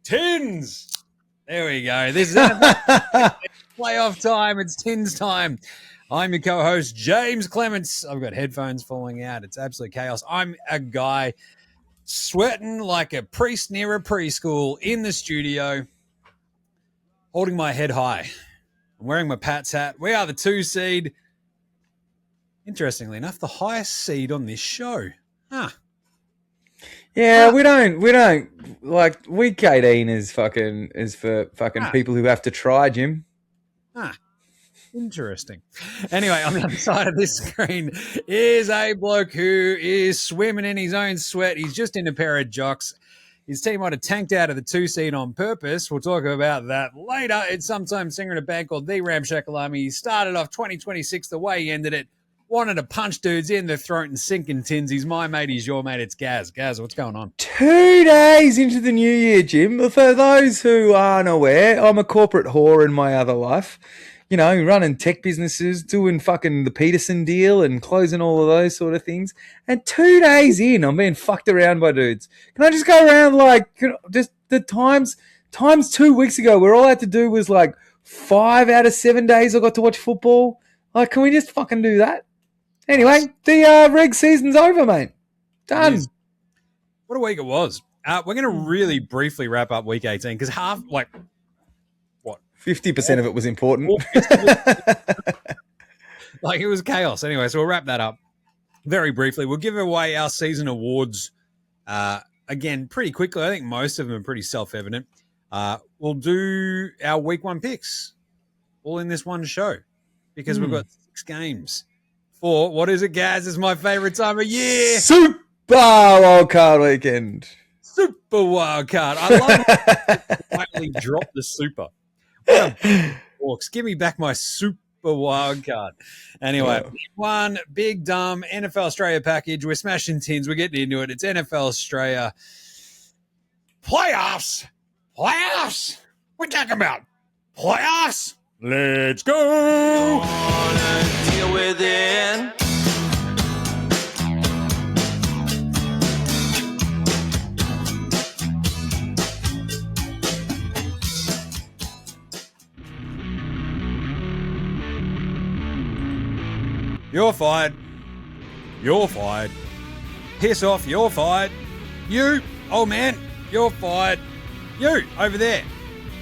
Tins. There we go. This is playoff time. It's Tins time. I'm your co-host, Jaymz Clements. I've got headphones falling out. It's absolute chaos. I'm a guy sweating like a priest near a preschool in the studio, holding my head high. I'm wearing my Pats hat. We are the 2 seed. Interestingly enough, the highest seed on this show. Huh. Yeah, we don't like week 18 is for people who have to try, Jim. Interesting. Anyway, on the other side of this screen is a bloke who is swimming in his own sweat. He's just in a pair of jocks. His team might have tanked out of the 2 seed on purpose. We'll talk about that later. It's sometimes singer in a band called The Ramshackle Army. He started off 2026 the way he ended it. Wanted to punch dudes in the throat and sink in tins. He's my mate. He's your mate. It's Gaz. Gaz, what's going on? 2 days into the new year, Jim. For those who aren't aware, I'm a corporate whore in my other life. You know, running tech businesses, doing fucking the Peterson deal and closing all of those sort of things. And 2 days in, I'm being fucked around by dudes. Can I just go around just the times 2 weeks ago where all I had to do was 5 out of 7 days I got to watch football? Can we just fucking do that? Anyway, the reg season's over, mate. Done. What a week it was. We're going to really briefly wrap up week 18 because 50% of it was important. It was chaos. Anyway, so we'll wrap that up very briefly. We'll give away our season awards again pretty quickly. I think most of them are pretty self-evident. We'll do our week 1 picks all in this one show because we've got 6 games for, what is it, Gaz? It's my favorite time of year. Super Wildcard weekend. Super Wildcard. I love it. Finally drop the super. Walks. Give me back my Super Wildcard. Anyway, one big dumb NFL Straya package. We're smashing tins. We're getting into it. It's NFL Straya playoffs. Playoffs. We're talking about playoffs. Let's go. Deal with it. You're fired. You're fired. Piss off. You're fired. You, oh man, you're fired. You, over there,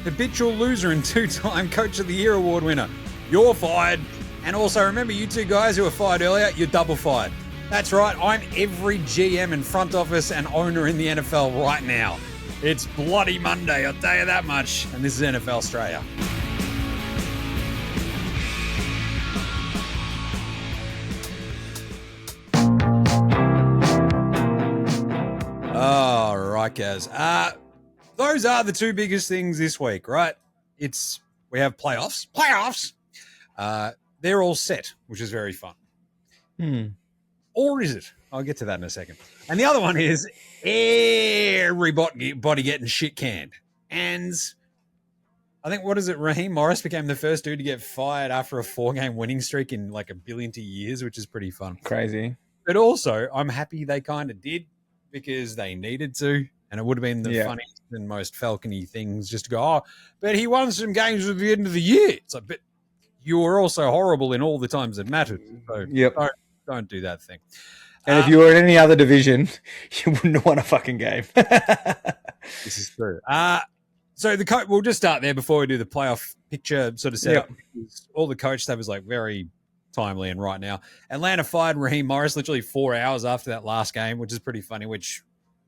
habitual loser and 2-time Coach of the Year award winner. You're fired. And also remember, you 2 guys who were fired earlier, you're double fired. That's right. I'm every GM and front office and owner in the NFL right now. It's bloody Monday, I'll tell you that much. And this is NFL Straya. All right, guys. Those are the 2 biggest things this week, right? We have playoffs. They're all set, which is very fun. Or is it? I'll get to that in a second. And the other one is everybody getting shit canned. And I think, Raheem Morris became the first dude to get fired after a 4-game winning streak in a billion years, which is pretty fun. Crazy. But also, I'm happy they kind of did because they needed to. And it would have been the funniest and most Falcony things just to go, but he won some games at the end of the year. It's like, but you were also horrible in all the times that mattered. So don't do that thing. And if you were in any other division, you wouldn't have won a fucking game. This is true. So we'll just start there before we do the playoff picture sort of setup. All the coach stuff is very timely and right now. Atlanta fired Raheem Morris literally 4 hours after that last game, which is pretty funny, which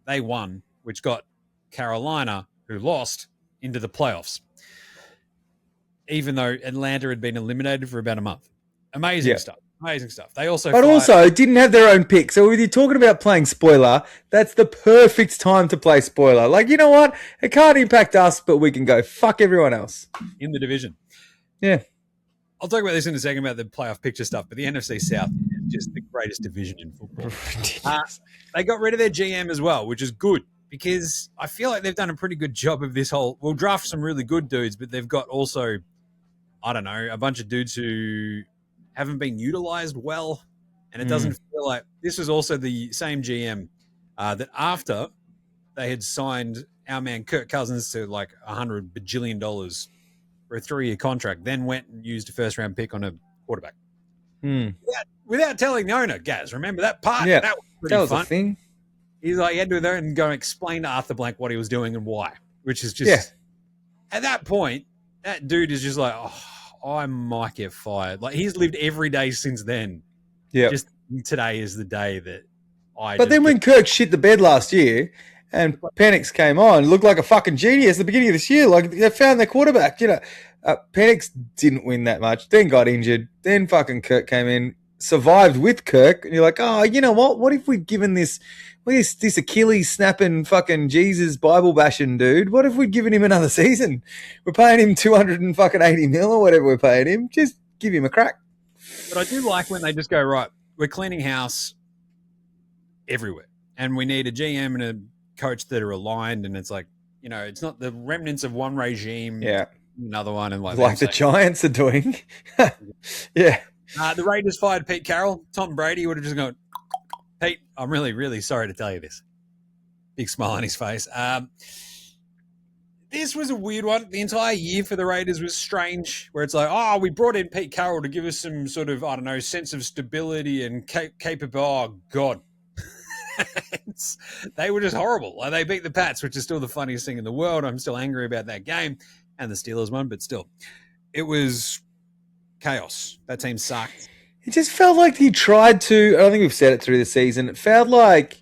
they won, which got Carolina, who lost, into the playoffs, even though Atlanta had been eliminated for about a month. Amazing stuff. Amazing stuff. They also didn't have their own pick. So with you talking about playing spoiler, that's the perfect time to play spoiler. You know what? It can't impact us, but we can go fuck everyone else. In the division. Yeah. I'll talk about this in a second about the playoff picture stuff, but the NFC South is just the greatest division in football. They got rid of their GM as well, which is good because I feel like they've done a pretty good job of this whole, we'll draft some really good dudes, but they've got also, I don't know, a bunch of dudes who haven't been utilized well And it doesn't feel like this was also the same GM that after they had signed our man Kirk Cousins to like $100 bajillion for a 3-year contract, then went and used a first-round pick on a quarterback. Without telling the owner, Gaz, remember that part? Yeah, that was pretty that was fun. a thing. He's like, he had to go there and go and explain to Arthur Blank what he was doing and why, which is just, at that point, that dude is just like, oh, I might get fired. Like, he's lived every day since then. Yeah. Just today is the day that But then when Kirk shit the bed last year and Penix came on, looked like a fucking genius at the beginning of this year. Like, they found their quarterback, Penix didn't win that much, then got injured, then fucking Kirk came in, survived with Kirk, and you're like, oh, you know what? What if we'd given this Achilles snapping fucking Jesus Bible bashing dude? What if we'd given him another season? We're paying him $280 million or whatever we're paying him. Just give him a crack. But I do like when they just go, right, we're cleaning house everywhere, and we need a GM and a coach that are aligned, and it's like, it's not the remnants of one regime, another one, and like the Giants are doing. Yeah. The Raiders fired Pete Carroll. Tom Brady would have just gone, Pete, I'm really, really sorry to tell you this. Big smile on his face. This was a weird one. The entire year for the Raiders was strange, where it's like, we brought in Pete Carroll to give us some sort of, I don't know, sense of stability and capable. Oh, God. They were just horrible. Like, they beat the Pats, which is still the funniest thing in the world. I'm still angry about that game, and the Steelers won, but still. It was chaos. That team sucked. It just felt like he tried to, I don't think we've said it through the season, it felt like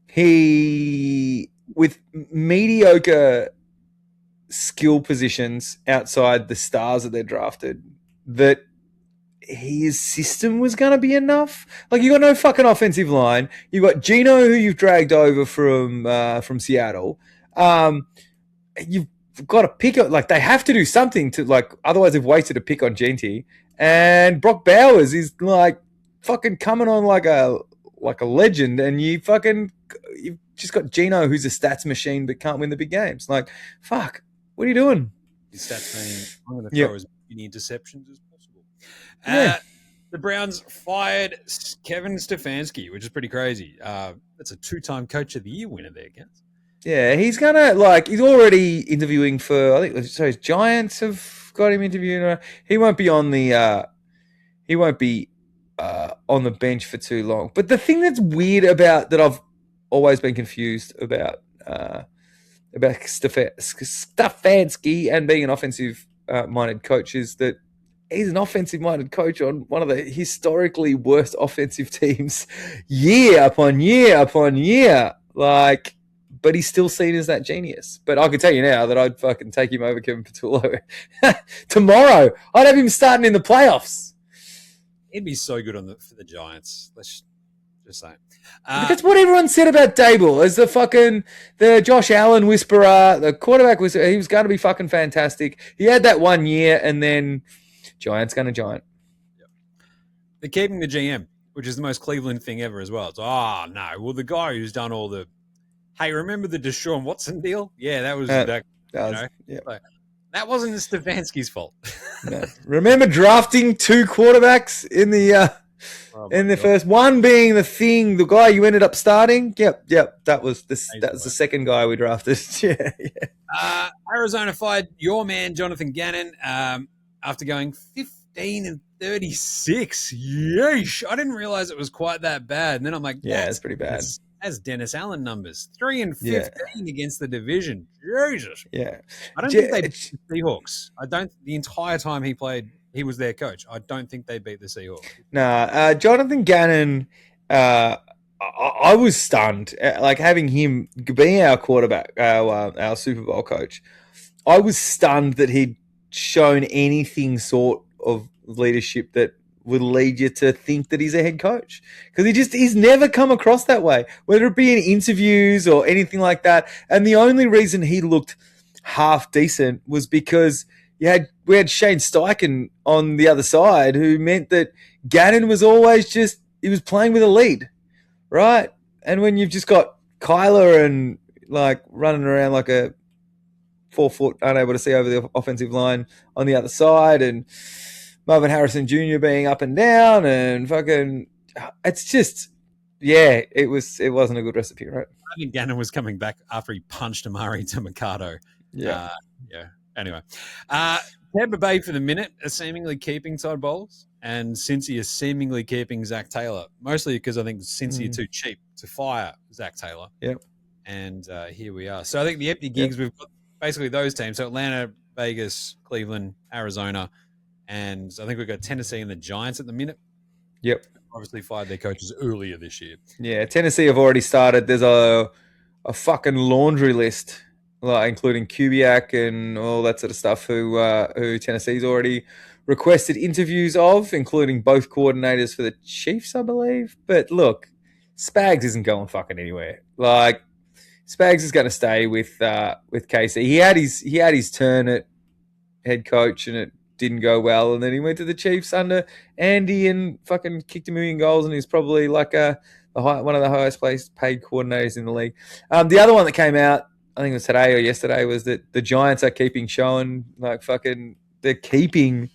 he, with mediocre skill positions outside the stars that they drafted, that his system was going to be enough. Like, you got no fucking offensive line. You got Geno, who you've dragged over from Seattle. You've got to pick it. Like, they have to do something to, like, otherwise they've wasted a pick on Genty. And Brock Bowers is like fucking coming on like a legend, and you've just got Geno, who's a stats machine but can't win the big games. Like, fuck, what are you doing? His stats mean I'm going to throw as many interceptions as possible. The Browns fired Kevin Stefanski, which is pretty crazy. That's a 2-time Coach of the Year winner there, guys. Yeah, he's he's already interviewing for, I think, his Giants have got him interviewing. He won't be on the on the bench for too long. But the thing that's weird about that, I've always been confused about Stefanski and being an offensive minded coach, is that he's an offensive minded coach on one of the historically worst offensive teams year upon year upon year. Like, but he's still seen as that genius. But I can tell you now that I'd fucking take him over Kevin Patullo tomorrow. I'd have him starting in the playoffs. He'd be so good for the Giants. Let's just say. That's what everyone said about Dable as the Josh Allen whisperer, the quarterback whisperer. He was going to be fucking fantastic. He had that 1 year, and then Giants going to Giant. Yep. They're keeping the GM, which is the most Cleveland thing ever as well. It's, no. Well, the guy who's done all the, hey, remember the Deshaun Watson deal? Yeah, that was that wasn't Stefanski's fault. No. Remember drafting 2 quarterbacks in the first one being the guy you ended up starting? Yep. That was the second guy we drafted. Yeah. Arizona fired your man Jonathan Gannon after going 15-36. Yeesh! I didn't realize it was quite that bad. And then I'm like, yeah, it's pretty bad. That's Dennis Allen numbers. 3-15 against the division. Jesus. Yeah. I don't think they beat the Seahawks. The entire time he played, he was their coach. I don't think they beat the Seahawks. Nah, Jonathan Gannon, I was stunned. Like, having him being our quarterback, our Super Bowl coach, I was stunned that he'd shown anything sort of leadership that would lead you to think that he's a head coach, because he's never come across that way, whether it be in interviews or anything like that. And the only reason he looked half decent was because we had Shane Steichen on the other side, who meant that Gannon was always he was playing with a lead, right? And when you've just got Kyler and like running around like a 4 foot, unable to see over the offensive line on the other side, and Marvin Harrison Jr. being up and down, and fucking it's just, yeah, it wasn't a good recipe, right? I think Gannon was coming back after he punched Amari to Mikado. Yeah. Yeah. Anyway, Tampa Bay for the minute are seemingly keeping Todd Bowles, and Cincy is seemingly keeping Zach Taylor, mostly because I think Cincy are too cheap to fire Zach Taylor. Yep. And here we are. So I think the empty gigs, we've got basically those teams. So Atlanta, Vegas, Cleveland, Arizona, and I think we've got Tennessee and the Giants at the minute. Yep. Obviously fired their coaches earlier this year. Yeah, Tennessee have already started. There's a fucking laundry list, like including Kubiak and all that sort of stuff. Who Tennessee's already requested interviews of, including both coordinators for the Chiefs, I believe. But look, Spags isn't going fucking anywhere. Like Spags is going to stay with KC. He had his turn at head coach and it didn't go well, and then he went to the Chiefs under Andy and fucking kicked 1,000,000 goals, and he's probably like one of the highest paid coordinators in the league. The other one that came out, I think it was today or yesterday, was that the Giants are keeping showing like fucking they're keeping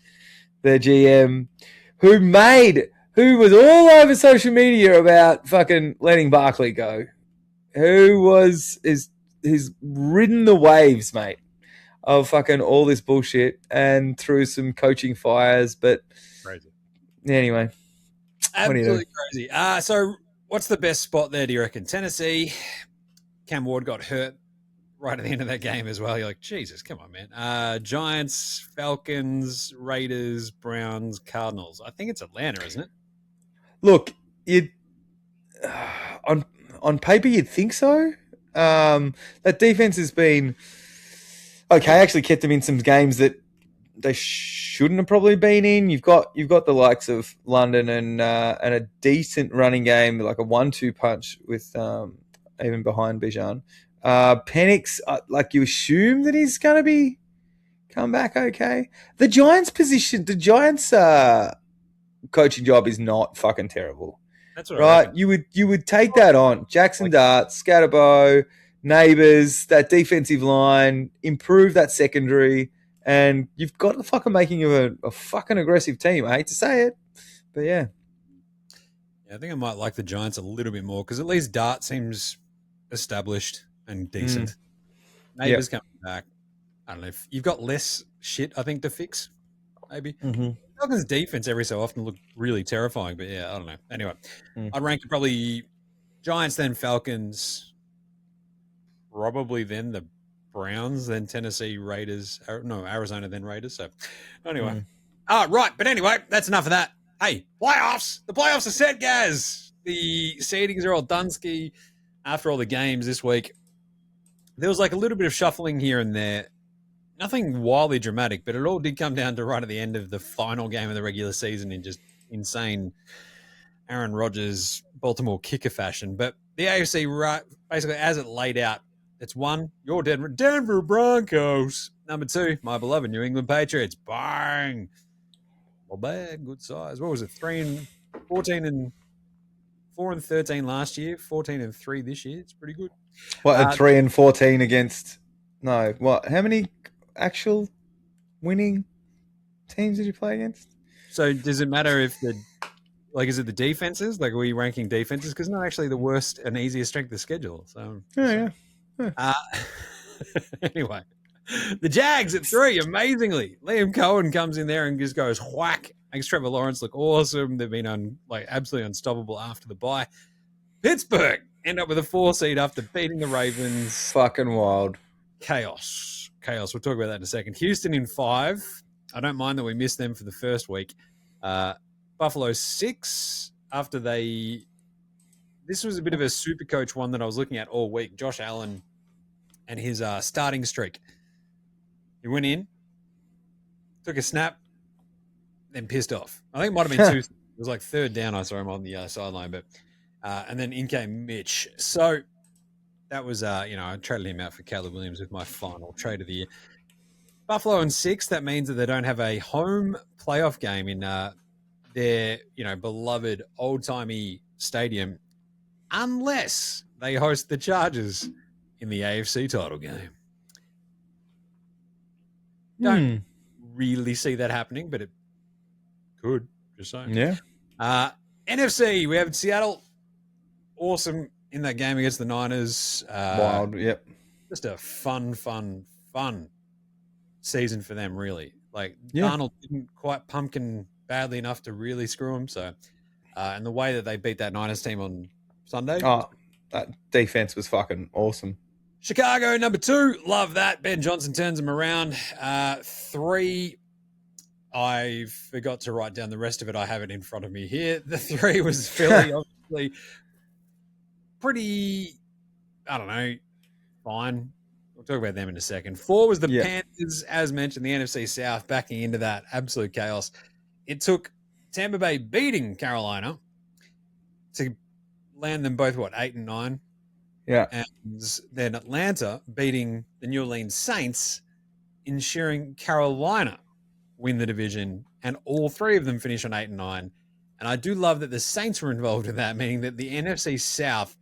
their GM who was all over social media about fucking letting Barkley go, who's ridden the waves, mate, of fucking all this bullshit and through some coaching fires. But crazy. Anyway, absolutely crazy. So what's the best spot there, do you reckon? Tennessee, Cam Ward got hurt right at the end of that game as well. You're like, Jesus, come on, man. Giants, Falcons, Raiders, Browns, Cardinals. I think it's Atlanta, isn't it? Look, on paper you'd think so. That defense has been okay. Actually kept them in some games that they shouldn't have probably been in. You've got the likes of London and a decent running game, like a 1-2 punch with even behind Bijan. Penix, like you assume that he's going to be come back okay. The Giants' coaching job is not fucking terrible. That's what right. You would take that on. Jackson Dart, Scatterbo, Neighbours, that defensive line, improve that secondary, and you've got the fucking making of a fucking aggressive team. I hate to say it, but yeah. Yeah, I think I might like the Giants a little bit more because at least Dart seems established and decent. Neighbours coming back. I don't know. If you've got less shit, I think, to fix, maybe. Mm-hmm. Falcons' defense every so often look really terrifying, but yeah, I don't know. Anyway, I'd rank it probably Giants, then Falcons, probably then the Browns, then Tennessee, Raiders. No, Arizona, then Raiders. So anyway. Right. But anyway, that's enough of that. Hey, playoffs. The playoffs are set, Gaz. The seedings are all Dunsky after all the games this week. There was like a little bit of shuffling here and there. Nothing wildly dramatic, but it all did come down to right at the end of the final game of the regular season in just insane Aaron Rodgers, Baltimore kicker fashion. But the AFC, right, basically, as it laid out, it's one, your Denver Broncos. Number two, my beloved New England Patriots. Bang. Well, bad, good size. What was it? 14 and 4 and 13 last year, 14 and 3 this year. It's pretty good. What, 3 and 14 against? No, what? How many actual winning teams did you play against? So does it matter if is it the defenses? Like, are we ranking defenses? Because not actually the worst and easiest strength of schedule. So yeah. Anyway, the Jags at 3, amazingly. Liam Cohen comes in there and just goes whack. Makes Trevor Lawrence look awesome. They've been absolutely unstoppable after the bye. Pittsburgh end up with a 4 seed after beating the Ravens. Fucking wild. Chaos. We'll talk about that in a second. Houston in 5. I don't mind that we missed them for the first week. Buffalo 6 after this was a bit of a super coach one that I was looking at all week. Josh Allen and his starting streak. He went in, took a snap, then pissed off. I think it might have been 2. It was like 3rd down. I saw him on the sideline, but and then in came Mitch. So that was, I traded him out for Caleb Williams with my final trade of the year. Buffalo in 6. That means that they don't have a home playoff game in their, beloved old-timey stadium unless they host the Chargers in the AFC title game. Don't really see that happening, but it could. Just saying. Yeah. NFC, we have Seattle. Awesome in that game against the Niners. Wild, yep. Just a fun season for them, really. Like, Darnold didn't quite pumpkin badly enough to really screw him. So, and the way that they beat that Niners team on Sunday. Oh, that defense was fucking awesome. Chicago, number 2. Love that. Ben Johnson turns them around. 3, I forgot to write down the rest of it. I have it in front of me here. The 3 was Philly, obviously. Pretty, I don't know, fine. We'll talk about them in a second. 4 was the Panthers, as mentioned, the NFC South, backing into that absolute chaos. It took Tampa Bay beating Carolina to land them both, 8 and 9? Yeah. And then Atlanta beating the New Orleans Saints, ensuring Carolina win the division, and all 3 of them finish on 8 and 9. And I do love that the Saints were involved in that, meaning that the NFC South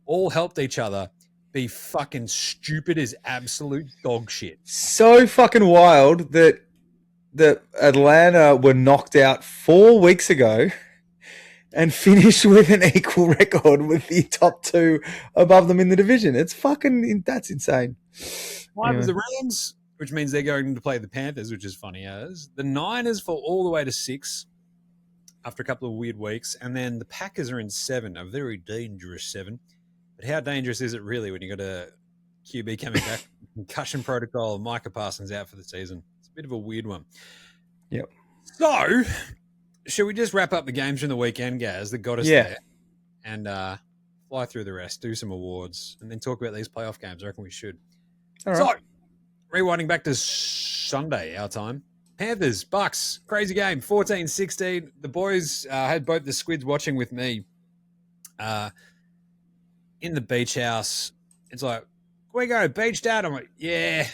all helped each other be fucking stupid as absolute dog shit. So fucking wild that Atlanta were knocked out 4 weeks ago and finished with an equal record with the top 2 above them in the division. It's fucking, that's insane. 5 was the Rams, which means they're going to play the Panthers, which is funny as. The Niners fall all the way to 6 after a couple of weird weeks. And then the Packers are in 7, a very dangerous 7. But how dangerous is it really when you got a QB coming back, concussion protocol, Micah Parsons out for the season? It's a bit of a weird one. Yep. So, should we just wrap up the games from the weekend, Gaz, that got us there, and fly through the rest, do some awards, and then talk about these playoff games? I reckon we should. All right. So, rewinding back to Sunday, our time. Panthers, Bucks, crazy game, 14-16. The boys had both the squids watching with me in the beach house. It's like, we go beach, Dad? I'm like, yeah,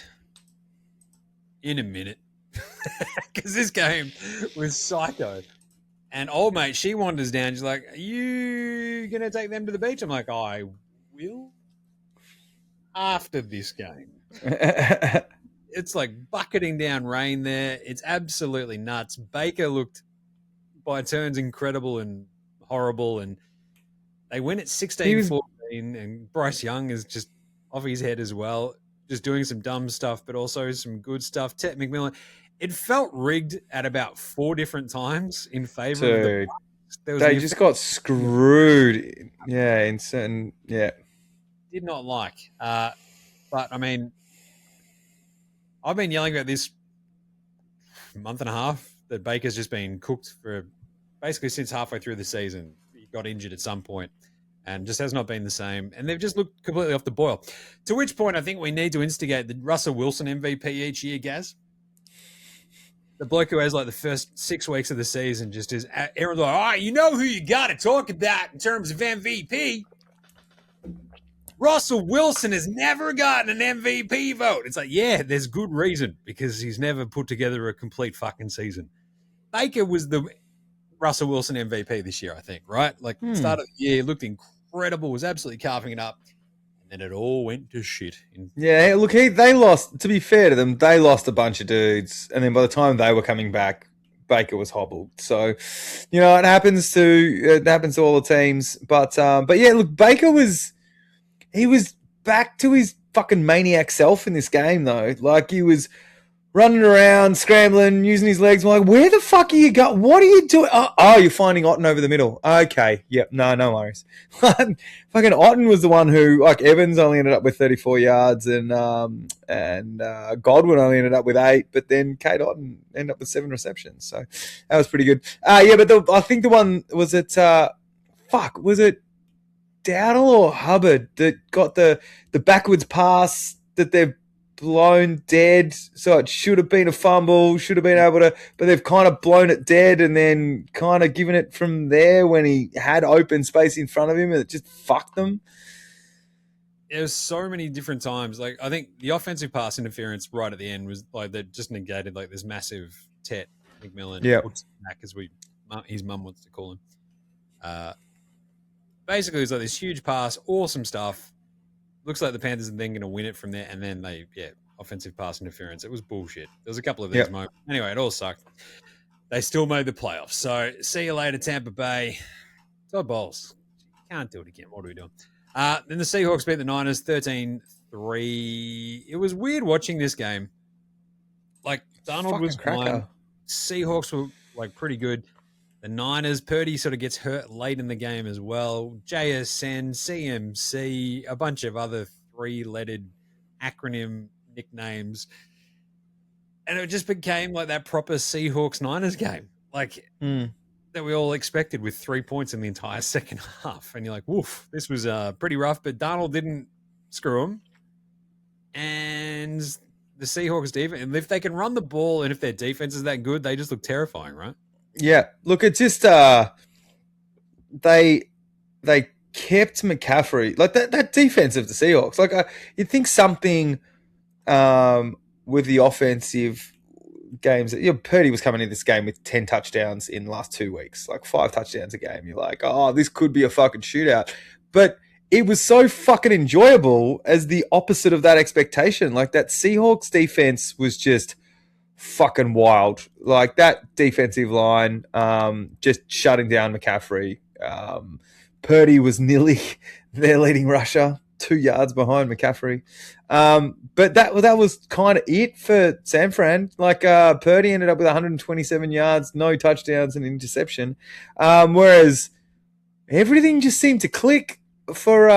in a minute. Because this game was psycho. And old mate, she wanders down. She's like, are you going to take them to the beach? I'm like, I will after this game. It's like bucketing down rain there. It's absolutely nuts. Baker looked by turns incredible and horrible, and they win at 16-14, and Bryce Young is just off his head as well, just doing some dumb stuff, but also some good stuff. Ted McMillan, it felt rigged at about 4 different times in favor of the Bucks. They just got screwed. Yeah, in certain, Did not like. But, I mean, I've been yelling about this month and a half that Baker's just been cooked for basically since halfway through the season. He got injured at some point and just has not been the same. And they've just looked completely off the boil. To which point I think we need to instigate the Russell Wilson MVP each year, Gaz. The bloke who has like the first 6 weeks of the season just is, everyone's like, all right, you know who you got to talk about in terms of MVP. Russell Wilson has never gotten an MVP vote. It's like, yeah, there's good reason, because he's never put together a complete fucking season. Baker was the Russell Wilson MVP this year, I think, right? Like, start of the year, looked incredible, was absolutely carving it up, and then it all went to shit. Yeah, look, they lost, to be fair to them, they lost a bunch of dudes, and then by the time they were coming back, Baker was hobbled. So, it happens to all the teams. But yeah, look, Baker was back to his fucking maniac self in this game, though. Like, he was running around, scrambling, using his legs. I'm like, where the fuck are you going? What are you doing? Oh, you're finding Otten over the middle. Okay. Yep. No worries. Fucking Otten was the one who, like, Evans only ended up with 34 yards and Godwin only ended up with 8, but then Kate Otten ended up with 7 receptions. So that was pretty good. Yeah, but I think the one was was it Dowdle or Hubbard that got the backwards pass that they've blown dead? So it should have been a fumble, should have been able to, but they've kind of blown it dead and then kind of given it from there when he had open space in front of him, and it just fucked them. There's so many different times. Like, I think the offensive pass interference right at the end was like, that just negated like this massive Tet McMillan, as his mum wants to call him. Basically, it was like this huge pass, awesome stuff. Looks like the Panthers are then going to win it from there, and then offensive pass interference. It was bullshit. There was a couple of these moments. Anyway, it all sucked. They still made the playoffs. So, see you later, Tampa Bay. Todd Bowles. Can't do it again. What are we doing? Then the Seahawks beat the Niners 13-3. It was weird watching this game. Like, Darnold was fine. Seahawks were, like, pretty good. The Niners, Purdy sort of gets hurt late in the game as well. JSN, CMC, a bunch of other three-lettered acronym nicknames. And it just became like that proper Seahawks-Niners game. Like, that we all expected with 3 points in the entire second half. And you're like, woof, this was pretty rough. But Darnold didn't screw him. And the Seahawks defense, and if they can run the ball and if their defense is that good, they just look terrifying, right? Yeah. Look, it's just they kept McCaffrey. Like, that defense of the Seahawks. Like, you'd think something with the offensive games. Purdy was coming into this game with 10 touchdowns in the last 2 weeks, like 5 touchdowns a game. You're like, oh, this could be a fucking shootout. But it was so fucking enjoyable as the opposite of that expectation. Like, that Seahawks defense was just fucking wild. Like, that defensive line, just shutting down McCaffrey. Purdy was nearly their leading rusher, 2 yards behind McCaffrey. But that was kind of it for San Fran. Like, Purdy ended up with 127 yards, no touchdowns, and interception. Whereas everything just seemed to click for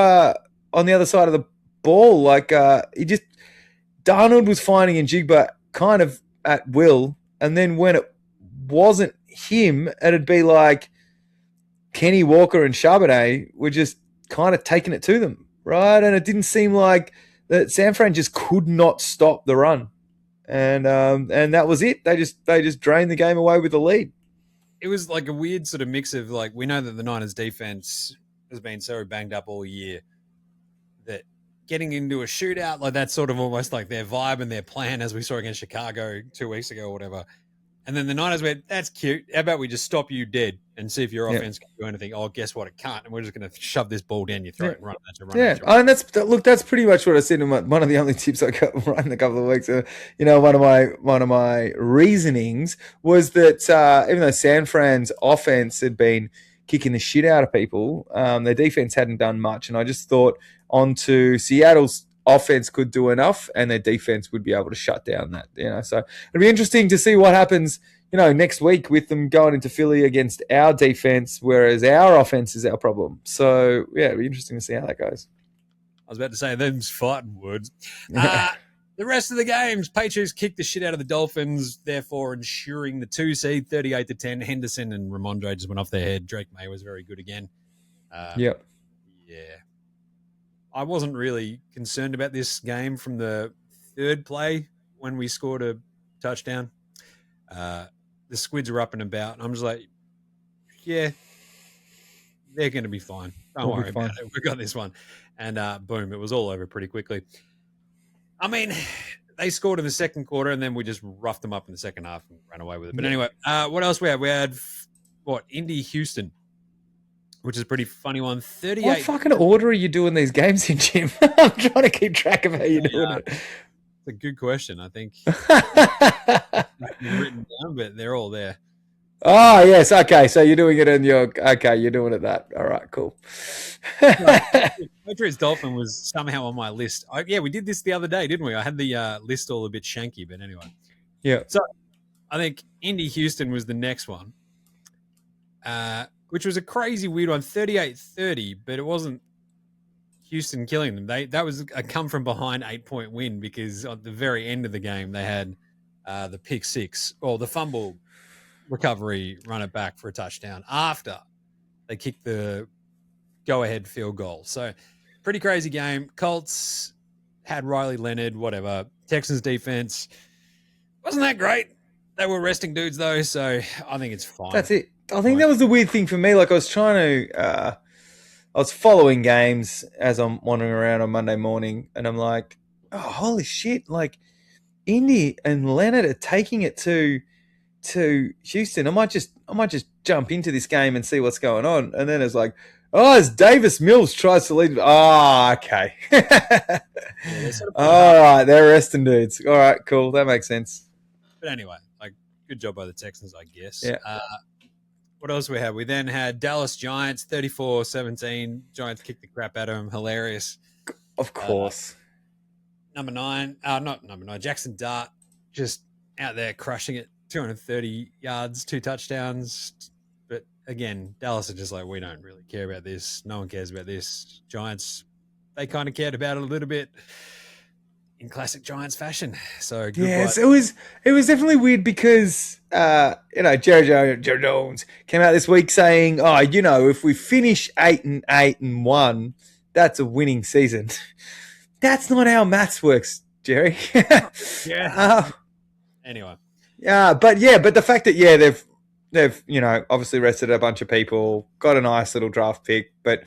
on the other side of the ball. Like, Darnold was finding Njigba kind of at will, and then when it wasn't him, it'd be like Kenny Walker and Charbonnet were just kind of taking it to them, right? And it didn't seem like that San Fran just could not stop the run, and that was it. They just drained the game away with the lead. It was like a weird sort of mix of, like, we know that the Niners defense has been so banged up all year that getting into a shootout, like, that's sort of almost like their vibe and their plan, as we saw against Chicago 2 weeks ago or whatever. And then the Niners went, that's cute. How about we just stop you dead and see if your offense can do anything? Oh, guess what? It can't. And we're just going to shove this ball down your throat and run at you. And that's pretty much what I said in one of the only tips I got right in a couple of weeks. One of my reasonings was that even though San Fran's offense had been kicking the shit out of people, their defense hadn't done much. And I just thought onto Seattle's offense could do enough, and their defense would be able to shut down that. So it'll be interesting to see what happens, next week with them going into Philly against our defense, whereas our offense is our problem. So yeah, it'll be interesting to see how that goes. I was about to say them's fighting words. The rest of the games, Patriots kicked the shit out of the Dolphins, therefore ensuring the 2 seed, 38-10. Henderson and Ramondre just went off their head. Drake May was very good again. Yeah. I wasn't really concerned about this game from the third play when we scored a touchdown. The squids are up and about. I'm just like, yeah, they're going to be fine. Don't worry about it. We got this one. And boom, it was all over pretty quickly. I mean, they scored in the second quarter, and then we just roughed them up in the second half and ran away with it. But anyway, what else we had? We had, Indy Houston, which is a pretty funny one. 38. What fucking order are you doing these games in, Jim? I'm trying to keep track of how you're doing it. It's a good question, I think. Written down, but they're all there. Oh, yes. Okay. So you're doing it you're doing it that. All right, cool. Patriots Dolphin was somehow on my list. We did this the other day, didn't we? I had the list all a bit shanky, but anyway. Yeah. So I think Indy Houston was the next one. Which was a crazy weird one, 38-30, but it wasn't Houston killing them. That was a come from behind 8-point win, because at the very end of the game they had the pick six, or the fumble recovery, run it back for a touchdown after they kicked the go-ahead field goal. So pretty crazy game. Colts had Riley Leonard, whatever. Texans defense wasn't that great. They were resting dudes though, so I think it's fine. That's it. I think that was the weird thing for me. Like, I was trying to, I was following games as I'm wandering around on Monday morning, and I'm like, oh, holy shit! Like, Indy and Leonard are taking it to Houston. I might just jump into this game and see what's going on. And then it's like, oh, as Davis Mills tries to lead. Oh, okay. All right, they're resting dudes. All right, cool. That makes sense. But anyway, like, good job by the Texans, I guess. Yeah. what else we had? We then had Dallas Giants 34-17. Giants kicked the crap out of them. Hilarious. Of course. Not number 9. Jackson Dart just out there crushing it. 230 yards, 2 touchdowns. But again, Dallas are just like, we don't really care about this. No one cares about this. Giants, they kind of cared about it a little bit in classic Giants fashion. So good. Yes, it was definitely weird because Jerry Jones came out this week saying, if we finish 8-8-1, that's a winning season. That's not how maths works, Jerry. Yeah. Anyway. But the fact that they've obviously rested a bunch of people, got a nice little draft pick, but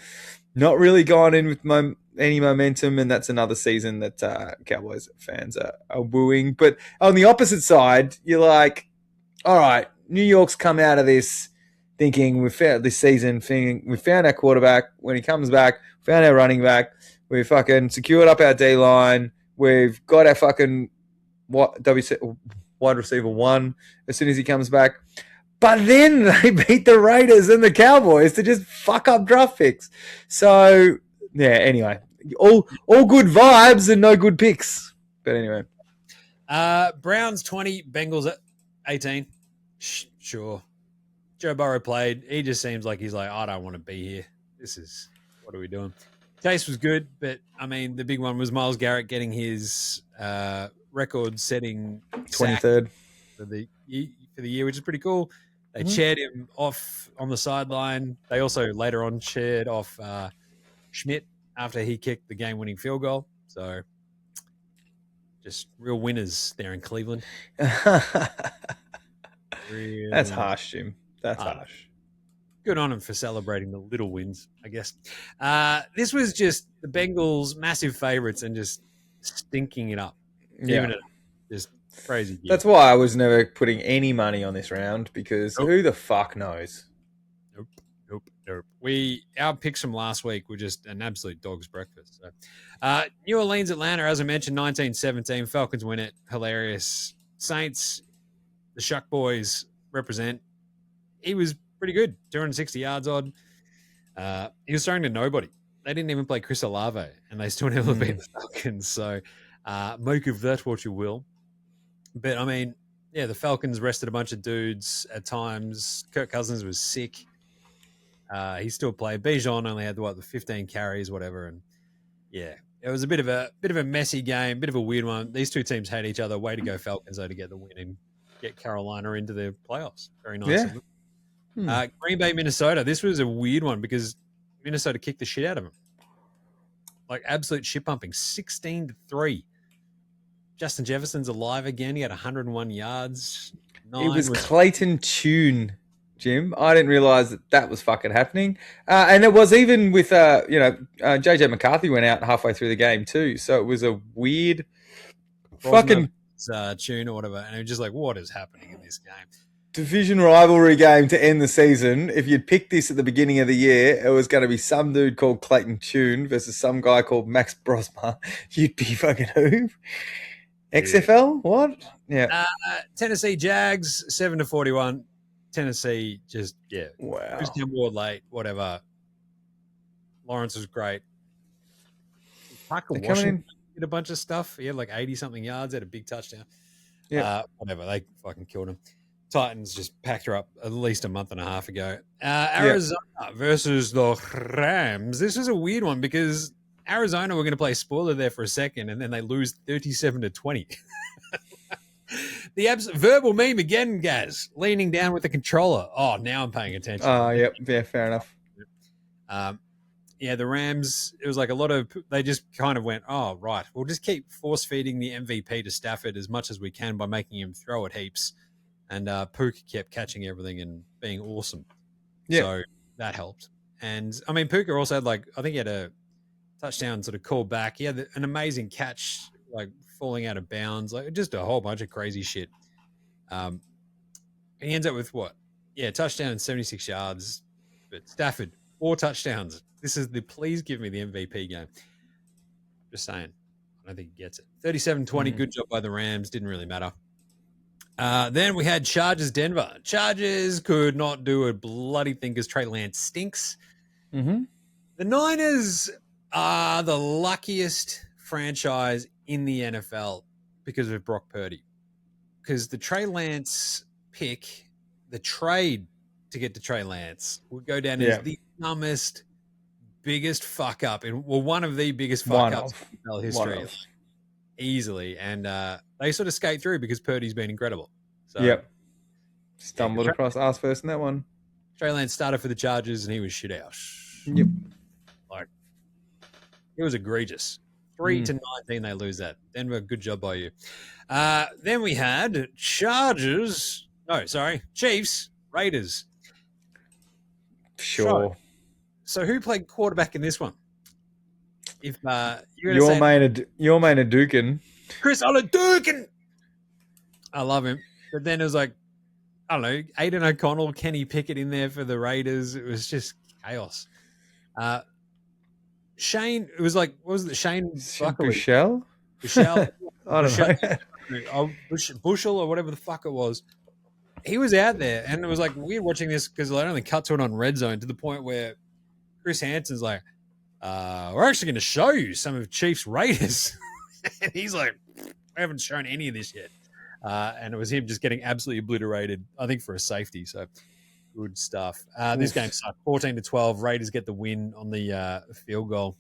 not really gone in with any momentum, and that's another season that Cowboys fans are wooing. But on the opposite side, you're like, all right, New York's come out of this thinking we found our quarterback. When he comes back, found our running back. We fucking secured up our D-line. We've got our fucking wide receiver 1 as soon as he comes back. But then they beat the Raiders and the Cowboys to just fuck up draft picks. So, yeah, anyway. All good vibes and no good picks. But anyway. Browns 20, Bengals 18. Sure. Joe Burrow played. He just seems like he's like, I don't want to be here. What are we doing? Taste was good, but, I mean, the big one was Myles Garrett getting his record-setting 23rd for the year, which is pretty cool. They cheered him off on the sideline. They also later on cheered off Schmidt after he kicked the game-winning field goal. So, just real winners there in Cleveland. That's harsh, Jim. That's harsh. Good on him for celebrating the little wins, I guess. This was just the Bengals' massive favorites and just stinking it up. Yeah. Just crazy. That's why I was never putting any money on this round because who the fuck knows? Nope. Our picks from last week were just an absolute dog's breakfast. So, New Orleans, Atlanta, as I mentioned, 19-17. Falcons win it. Hilarious. Saints, the Shuck Boys represent. He was pretty good. 260 yards odd. He was throwing to nobody. They didn't even play Chris Olave, and they still never beat the Falcons. So, make of that what you will. But, I mean, yeah, the Falcons rested a bunch of dudes at times. Kirk Cousins was sick. He still played. Bijan only had the 15 carries, whatever, and yeah, it was a bit of a messy game, bit of a weird one. These two teams hate each other. Way to go, Falcons, though, to get the win and get Carolina into the playoffs. Very nice. Yeah. Green Bay, Minnesota. This was a weird one because Minnesota kicked the shit out of them, like absolute shit pumping, 16-3. Justin Jefferson's alive again. He had 101 yards. It was Clayton Tune, Jim. I didn't realize that was fucking happening. And it was even with, JJ McCarthy went out halfway through the game too. So it was a weird fucking tune or whatever. And it was just like, what is happening in this game? Division rivalry game to end the season. If you'd picked this at the beginning of the year, it was going to be some dude called Clayton Tune versus some guy called Max Brosma. You'd be fucking who? XFL? What? Yeah. Tennessee Jags 7-41. Tennessee just Wow. Christian Ward late, whatever. Lawrence was great. Parker Washington did a bunch of stuff. He had like 80 something yards, had a big touchdown. Yeah. Whatever. They fucking killed him. Titans just packed her up at least a month and a half ago. Arizona versus the Rams. This was a weird one because Arizona were going to play spoiler there for a second, and then they lose 37-20. The verbal meme again, Gaz, leaning down with the controller. Oh, now I'm paying attention. Yep. Yeah, fair enough. The Rams, it was like they just kind of went, oh, right, we'll just keep force-feeding the MVP to Stafford as much as we can by making him throw it heaps. And Pook kept catching everything and being awesome. Yeah. So that helped. And, I mean, Puka also had, I think he had a touchdown sort of call back. He had an amazing catch, falling out of bounds, just a whole bunch of crazy shit. He ends up with what? Yeah, touchdown and 76 yards. But Stafford, 4 touchdowns. This is please give me the MVP game. Just saying. I don't think he gets it. 37-20, good job by the Rams. Didn't really matter. Then we had Chargers Denver. Chargers could not do a bloody thing because Trey Lance stinks. Mm-hmm. The Niners are the luckiest franchise in the NFL because of Brock Purdy. Because the Trey Lance pick, the trade to get to Trey Lance, would go down as the dumbest, biggest fuck up one of the biggest fuck ups in NFL history, easily. And they sort of skate through because Purdy's been incredible. So, stumbled across ass first in that one. Trey Lance started for the Chargers and he was shit out. Yep, like it was egregious. 3-19, they lose that. Denver, good job by you. Then we had Chiefs, Raiders. Sure. So who played quarterback in this one? If your main Dukin, Chris Dukin, I love him. But then it was like, I don't know, Aiden O'Connell, Kenny Pickett in there for the Raiders. It was just chaos. Shane, it was like, what was it? Shane Bushell? I don't know. Bushel or whatever the fuck it was. He was out there, and it was like weird watching this because they only cut to it on Red Zone to the point where Chris Hansen's like, we're actually going to show you some of Chiefs Raiders. And he's like, I haven't shown any of this yet. And it was him just getting absolutely obliterated, I think, for a safety. So good stuff. This game sucked 14-12. Raiders get the win on the field goal.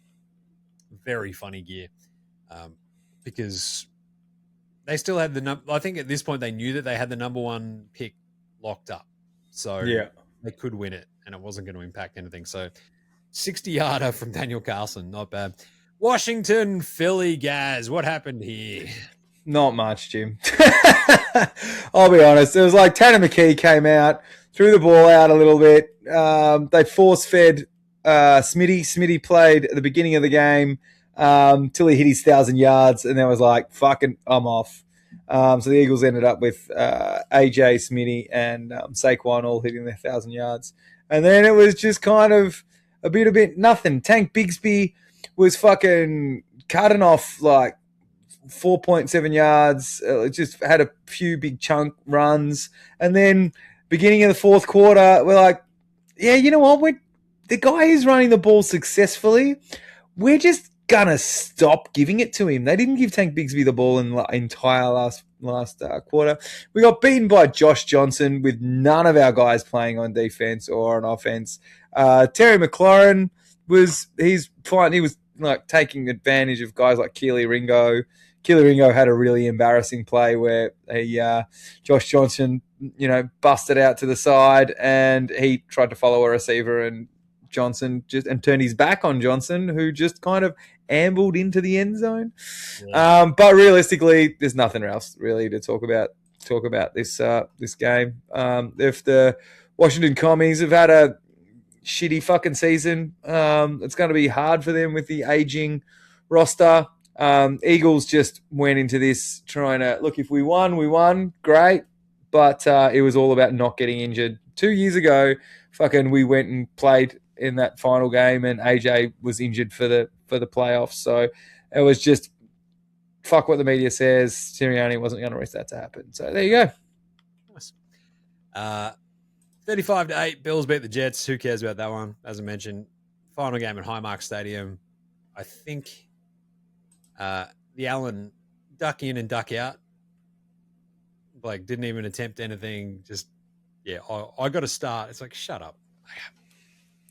Very funny gear. Because they still had I think at this point they knew that they had the number one pick locked up. So they could win it and it wasn't going to impact anything. So 60-yarder from Daniel Carlson, not bad. Washington, Philly, Gaz. What happened here? Not much, Jim. I'll be honest. It was like Tanner McKee came out, threw the ball out a little bit. They force-fed Smitty. Smitty played at the beginning of the game till he hit his 1,000 yards, and then was like, fucking, I'm off. So the Eagles ended up with AJ, Smitty, and Saquon all hitting their 1,000 yards. And then it was just kind of a bit nothing. Tank Bigsby was fucking cutting off like 4.7 yards. Just had a few big chunk runs. And then beginning of the fourth quarter, we're like, yeah, you know what? The guy who's running the ball successfully, we're just going to stop giving it to him. They didn't give Tank Bigsby the ball in the entire last quarter. We got beaten by Josh Johnson with none of our guys playing on defense or on offense. Terry McLaurin he's fine. He was like taking advantage of guys like Keely Ringo. Keely Ringo had a really embarrassing play where Josh Johnson, busted out to the side and he tried to follow a receiver and Johnson and turned his back on Johnson, who just kind of ambled into the end zone. Yeah. But realistically, there's nothing else really to talk about this game. If the Washington Commies have had a shitty fucking season, it's going to be hard for them with the aging roster. Eagles just went into this trying to look. If we won, great. But it was all about not getting injured. 2 years ago, fucking we went and played in that final game, and AJ was injured for the playoffs. So it was just fuck what the media says. Sirianni wasn't going to risk that to happen. So there you go. Nice. 35-8, Bills beat the Jets. Who cares about that one? As I mentioned, final game at Highmark Stadium. I think the Allen duck in and duck out. Like, didn't even attempt anything. Just, I got to start. It's like, shut up.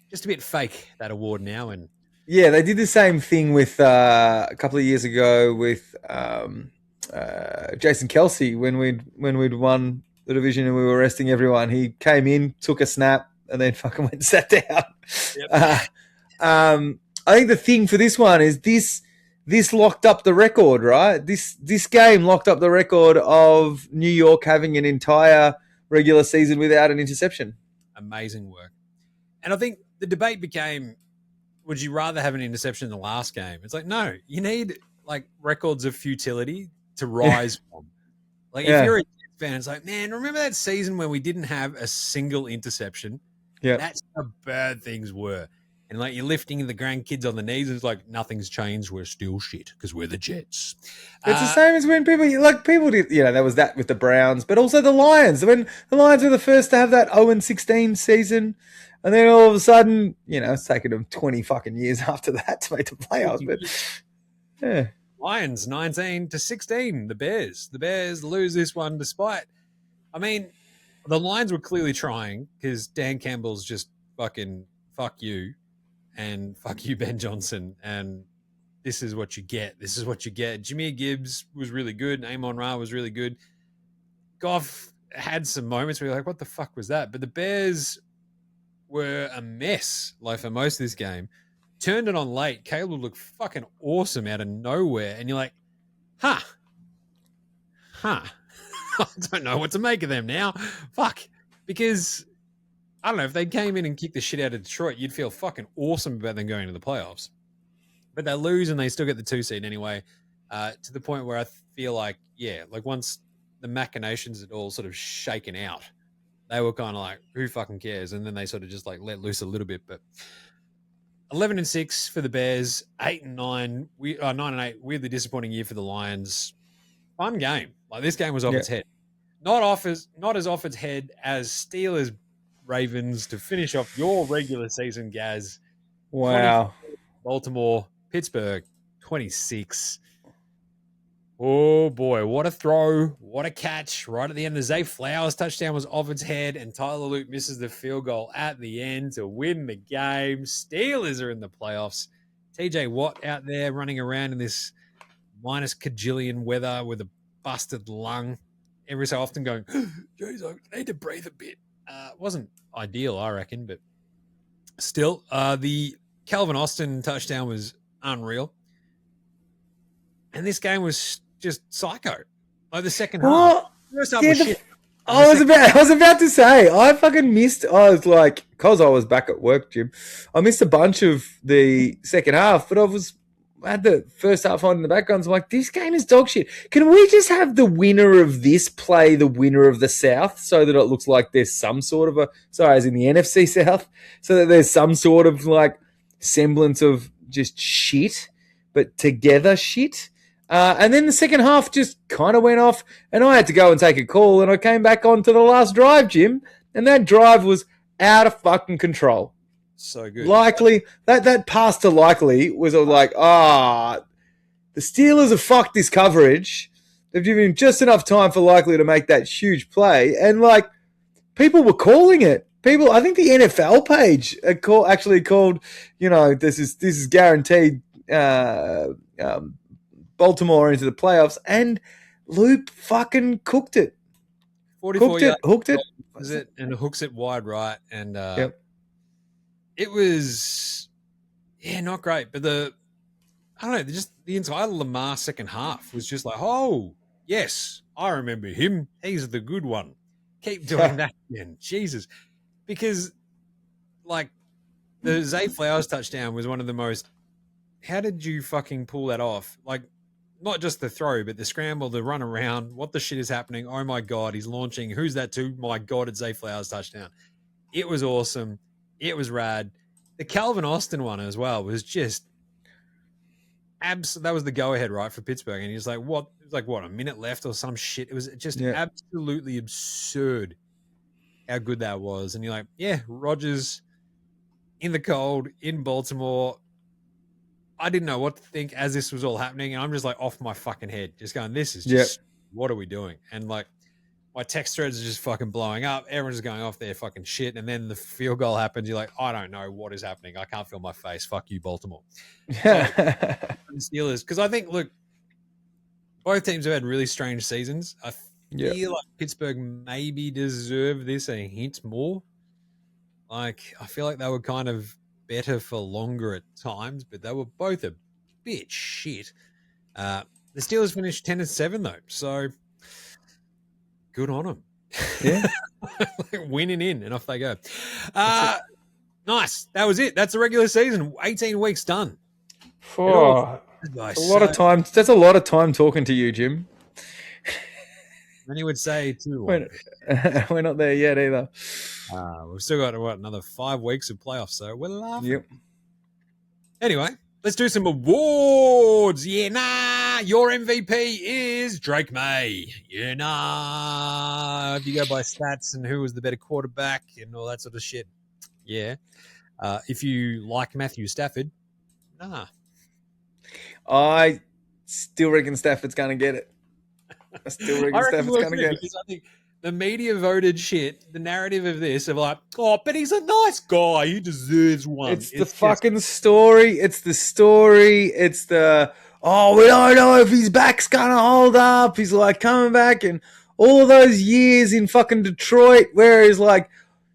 Just a bit fake, that award now. And yeah, they did the same thing with a couple of years ago with Jason Kelsey when we'd won the division and we were resting everyone. He came in, took a snap, and then fucking went and sat down. Yep. I think the thing for this one is this locked up the record, right? This game locked up the record of New York having an entire regular season without an interception. Amazing work. And I think the debate became, would you rather have an interception in the last game? It's like, no, you need like records of futility to rise from. Like if you're a Jets fan, it's like, man, remember that season when we didn't have a single interception? Yeah. That's how bad things were. And like you're lifting the grandkids on the knees, and it's like nothing's changed. We're still shit because we're the Jets. It's the same as when people did, there was that with the Browns, but also the Lions. When the Lions were the first to have that 0-16 season, and then all of a sudden, it's taken them 20 fucking years after that to make the playoffs. But yeah, Lions 19-16. The Bears lose this one despite. I mean, the Lions were clearly trying because Dan Campbell's just fucking fuck you. And fuck you, Ben Johnson. And this is what you get. This is what you get. Jameer Gibbs was really good. Amon-Ra was really good. Goff had some moments where you're like, what the fuck was that? But the Bears were a mess, like, for most of this game. Turned it on late. Caleb looked fucking awesome out of nowhere. And you're like, huh. I don't know what to make of them now. Fuck. Because I don't know, if they came in and kicked the shit out of Detroit, you'd feel fucking awesome about them going to the playoffs. But they lose and they still get the 2 seed anyway, to the point where I feel like, once the machinations had all sort of shaken out, they were kind of like, who fucking cares? And then they sort of just like let loose a little bit. But 11-6 for the Bears, 8-9, 9-8, weirdly disappointing year for the Lions. Fun game. Like, this game was off its head. Not as off its head as Steelers Ravens to finish off your regular season, Gaz. Wow. Baltimore, Pittsburgh, 26. Oh boy, what a throw, what a catch. Right at the end, the Zay Flowers touchdown was off its head, and Tyler Luke misses the field goal at the end to win the game. Steelers are in the playoffs. TJ Watt out there running around in this minus cajillion weather with a busted lung. Every so often going, geez, I need to breathe a bit. Wasn't ideal, I reckon, but still, the Calvin Austin touchdown was unreal. And this game was just psycho. Like the second half. First half was shit. I was about to say, I fucking missed. I was like, because I was back at work, Jim. I missed a bunch of the second half, but I had the first half on in the background. So I'm like, this game is dog shit. Can we just have the winner of this play the winner of the South so that it looks like there's some sort of as in the NFC South, so that there's some sort of like semblance of just shit, but together shit. And then the second half just kind of went off, and I had to go and take a call, and I came back on to the last drive, Jim, and that drive was out of fucking control. So good. Likely, that pass to Likely was like, the Steelers have fucked this coverage. They've given him just enough time for Likely to make that huge play. And, like, people were calling it. I think the NFL page actually called, this is guaranteed Baltimore into the playoffs. And Loop fucking cooked it. 44 yards. Hooked it. And hooks it wide right. And yep. It was, not great. But I don't know, just the entire Lamar second half was just like, oh, yes, I remember him. He's the good one. Keep doing that again. Jesus. Because, like, the Zay Flowers touchdown was one of the most, how did you fucking pull that off? Like, not just the throw, but the scramble, the run around. What the shit is happening? Oh, my God, he's launching. Who's that to? My God, it's Zay Flowers touchdown. It was awesome. It was rad. The Calvin Austin one as well was just that was the go-ahead, right, for Pittsburgh. And he was like, what? It was like, what, a minute left or some shit? It was just absolutely absurd how good that was. And you're like, yeah, Rodgers in the cold in Baltimore. I didn't know what to think as this was all happening. And I'm just like off my fucking head, just going, this is just, what are we doing? And like, my text threads are just fucking blowing up. Everyone's just going off their fucking shit. And then the field goal happens. You're like, I don't know what is happening. I can't feel my face. Fuck you, Baltimore. Steelers. Because I think, look, both teams have had really strange seasons. I feel like Pittsburgh maybe deserve this a hint more. Like, I feel like they were kind of better for longer at times, but they were both a bit shit. The Steelers finished 10-7 though. So good on them. Yeah. Like winning in, and off they go. Nice. That was it. That's the regular season. 18 weeks done. A lot of time. That's a lot of time talking to you, Jim. Many would say too. We're not there yet either. We've still got, another 5 weeks of playoffs, so we're laughing. Yep. Anyway, let's do some awards. Yeah, nah. Your MVP is Drake May. Yeah, nah. If you go by stats and who was the better quarterback and all that sort of shit. Yeah. If you like Matthew Stafford, nah. I still reckon Stafford's going to get it. I still reckon Stafford's going to get it. Because I think the media voted shit. The narrative of this of like, oh, but he's a nice guy. He deserves one. It's the fucking story. It's the story. It's the, oh, we don't know if his back's going to hold up. He's like coming back, and all of those years in fucking Detroit where he's like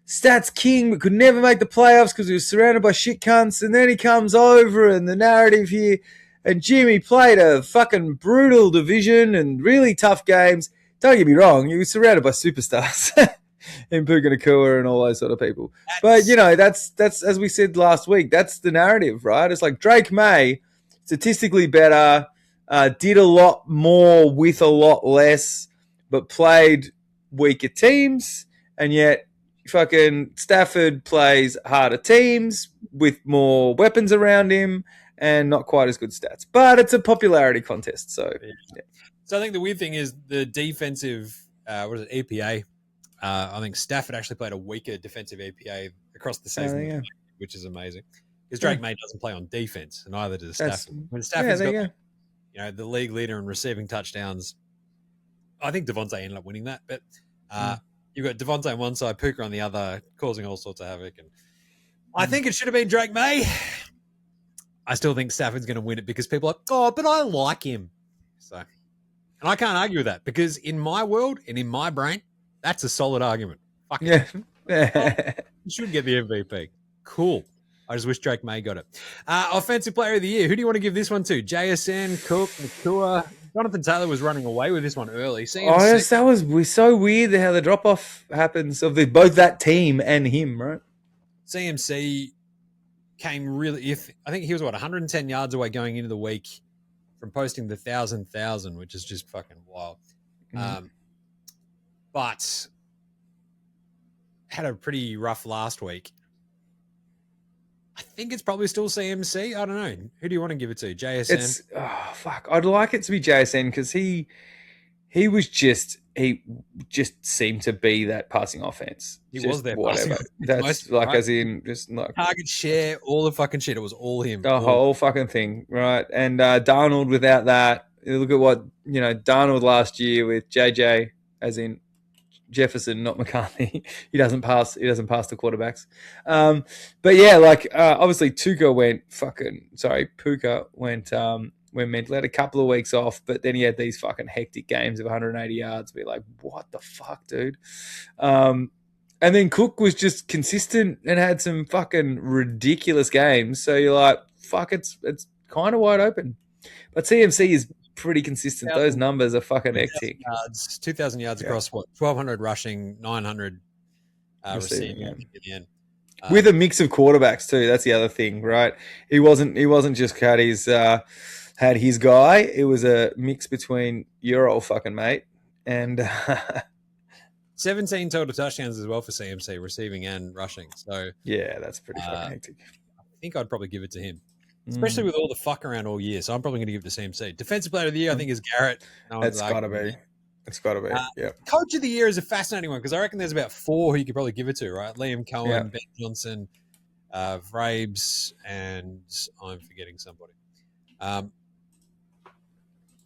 stats king but could never make the playoffs because he was surrounded by shit cunts, and then he comes over and the narrative here, and Jimmy played a fucking brutal division and really tough games. Don't get me wrong, he was surrounded by superstars. In Puka Nakua and all those sort of people. But, you know, that's as we said last week, that's the narrative, right? It's like Drake May, statistically better, did a lot more with a lot less, but played weaker teams, and yet fucking Stafford plays harder teams with more weapons around him and not quite as good stats. But it's a popularity contest, so yeah. So I think the weird thing is the defensive, EPA? I think Stafford actually played a weaker defensive EPA across the season, which is amazing. Because Drake May doesn't play on defense, and neither does Stafford. When Stafford's got, the league leader in receiving touchdowns, I think Devontae ended up winning that. But you've got Devontae on one side, Puka on the other, causing all sorts of havoc. And I think it should have been Drake May. I still think Stafford's going to win it because people are like, oh, but I like him. So, and I can't argue with that because in my world and in my brain, that's a solid argument. Fuck yeah. You should get the MVP. Cool. I just wish Drake May got it. Offensive Player of the Year. Who do you want to give this one to? JSN, Cook, Nakua. Jonathan Taylor was running away with this one early. That was so weird how the drop-off happens of both that team and him, right? CMC came really... I think he was, 110 yards away going into the week from posting the 1,000, which is just fucking wild. But had a pretty rough last week. I think it's probably still CMC. I don't know. Who do you want to give it to? JSN? I'd like it to be JSN because he just seemed to be that passing offense. He was there. Whatever. That's like right? As in just like target share, all the fucking shit. It was all him. The whole fucking thing, right? And Darnold without that. Look at what Darnold last year with JJ, as in Jefferson, not McCarthy. He doesn't pass the quarterbacks. But yeah, obviously Puka went mental. Had a couple of weeks off, but then he had these fucking hectic games of 180 yards. Be like, what the fuck, dude? And then Cook was just consistent and had some fucking ridiculous games. So you're like, fuck, it's kind of wide open. But CMC is pretty consistent. Those numbers are fucking hectic. 2,000 yards across 1,200 rushing, 900 receiving at the end. With a mix of quarterbacks too. That's the other thing, right? He wasn't just had his guy. It was a mix between your old fucking mate and 17 total touchdowns as well for CMC, receiving and rushing. So yeah, that's pretty fucking hectic. I think I'd probably give it to him. Especially with all the fuck around all year. So I'm probably going to give it to CMC. Defensive Player of the Year, I think, is Garrett. It's got to be. It's got to be, yeah. Coach of the Year is a fascinating one because I reckon there's about 4 who you could probably give it to, right? Liam Cohen, Ben Johnson, Vrabes, and I'm forgetting somebody.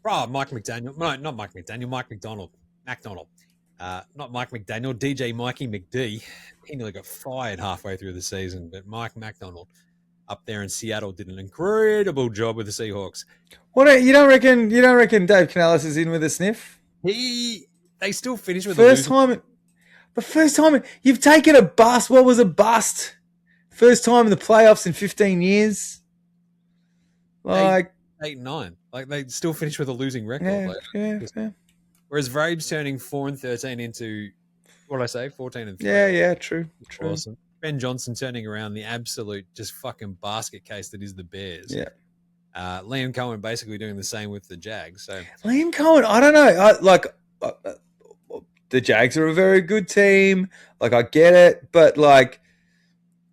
Mike McDaniel. No, not Mike McDaniel. Mike McDonald. McDonald. Not Mike McDaniel. DJ Mikey McD. He nearly got fired halfway through the season, but Mike McDonald up there in Seattle did an incredible job with the Seahawks. What you don't reckon Dave Canales is in with a sniff? They still finished with first time you've taken a bust. What was a bust? First time in the playoffs in 15 years. 8-9. They still finished with a losing record. Whereas Vrabes turning 4-13 into what did I say? 14-3. Yeah, true. Awesome. Ben Johnson turning around the absolute just fucking basket case that is the Bears. Yeah. Liam Cohen basically doing the same with the Jags. So Liam Cohen, I don't know. The Jags are a very good team. I get it, but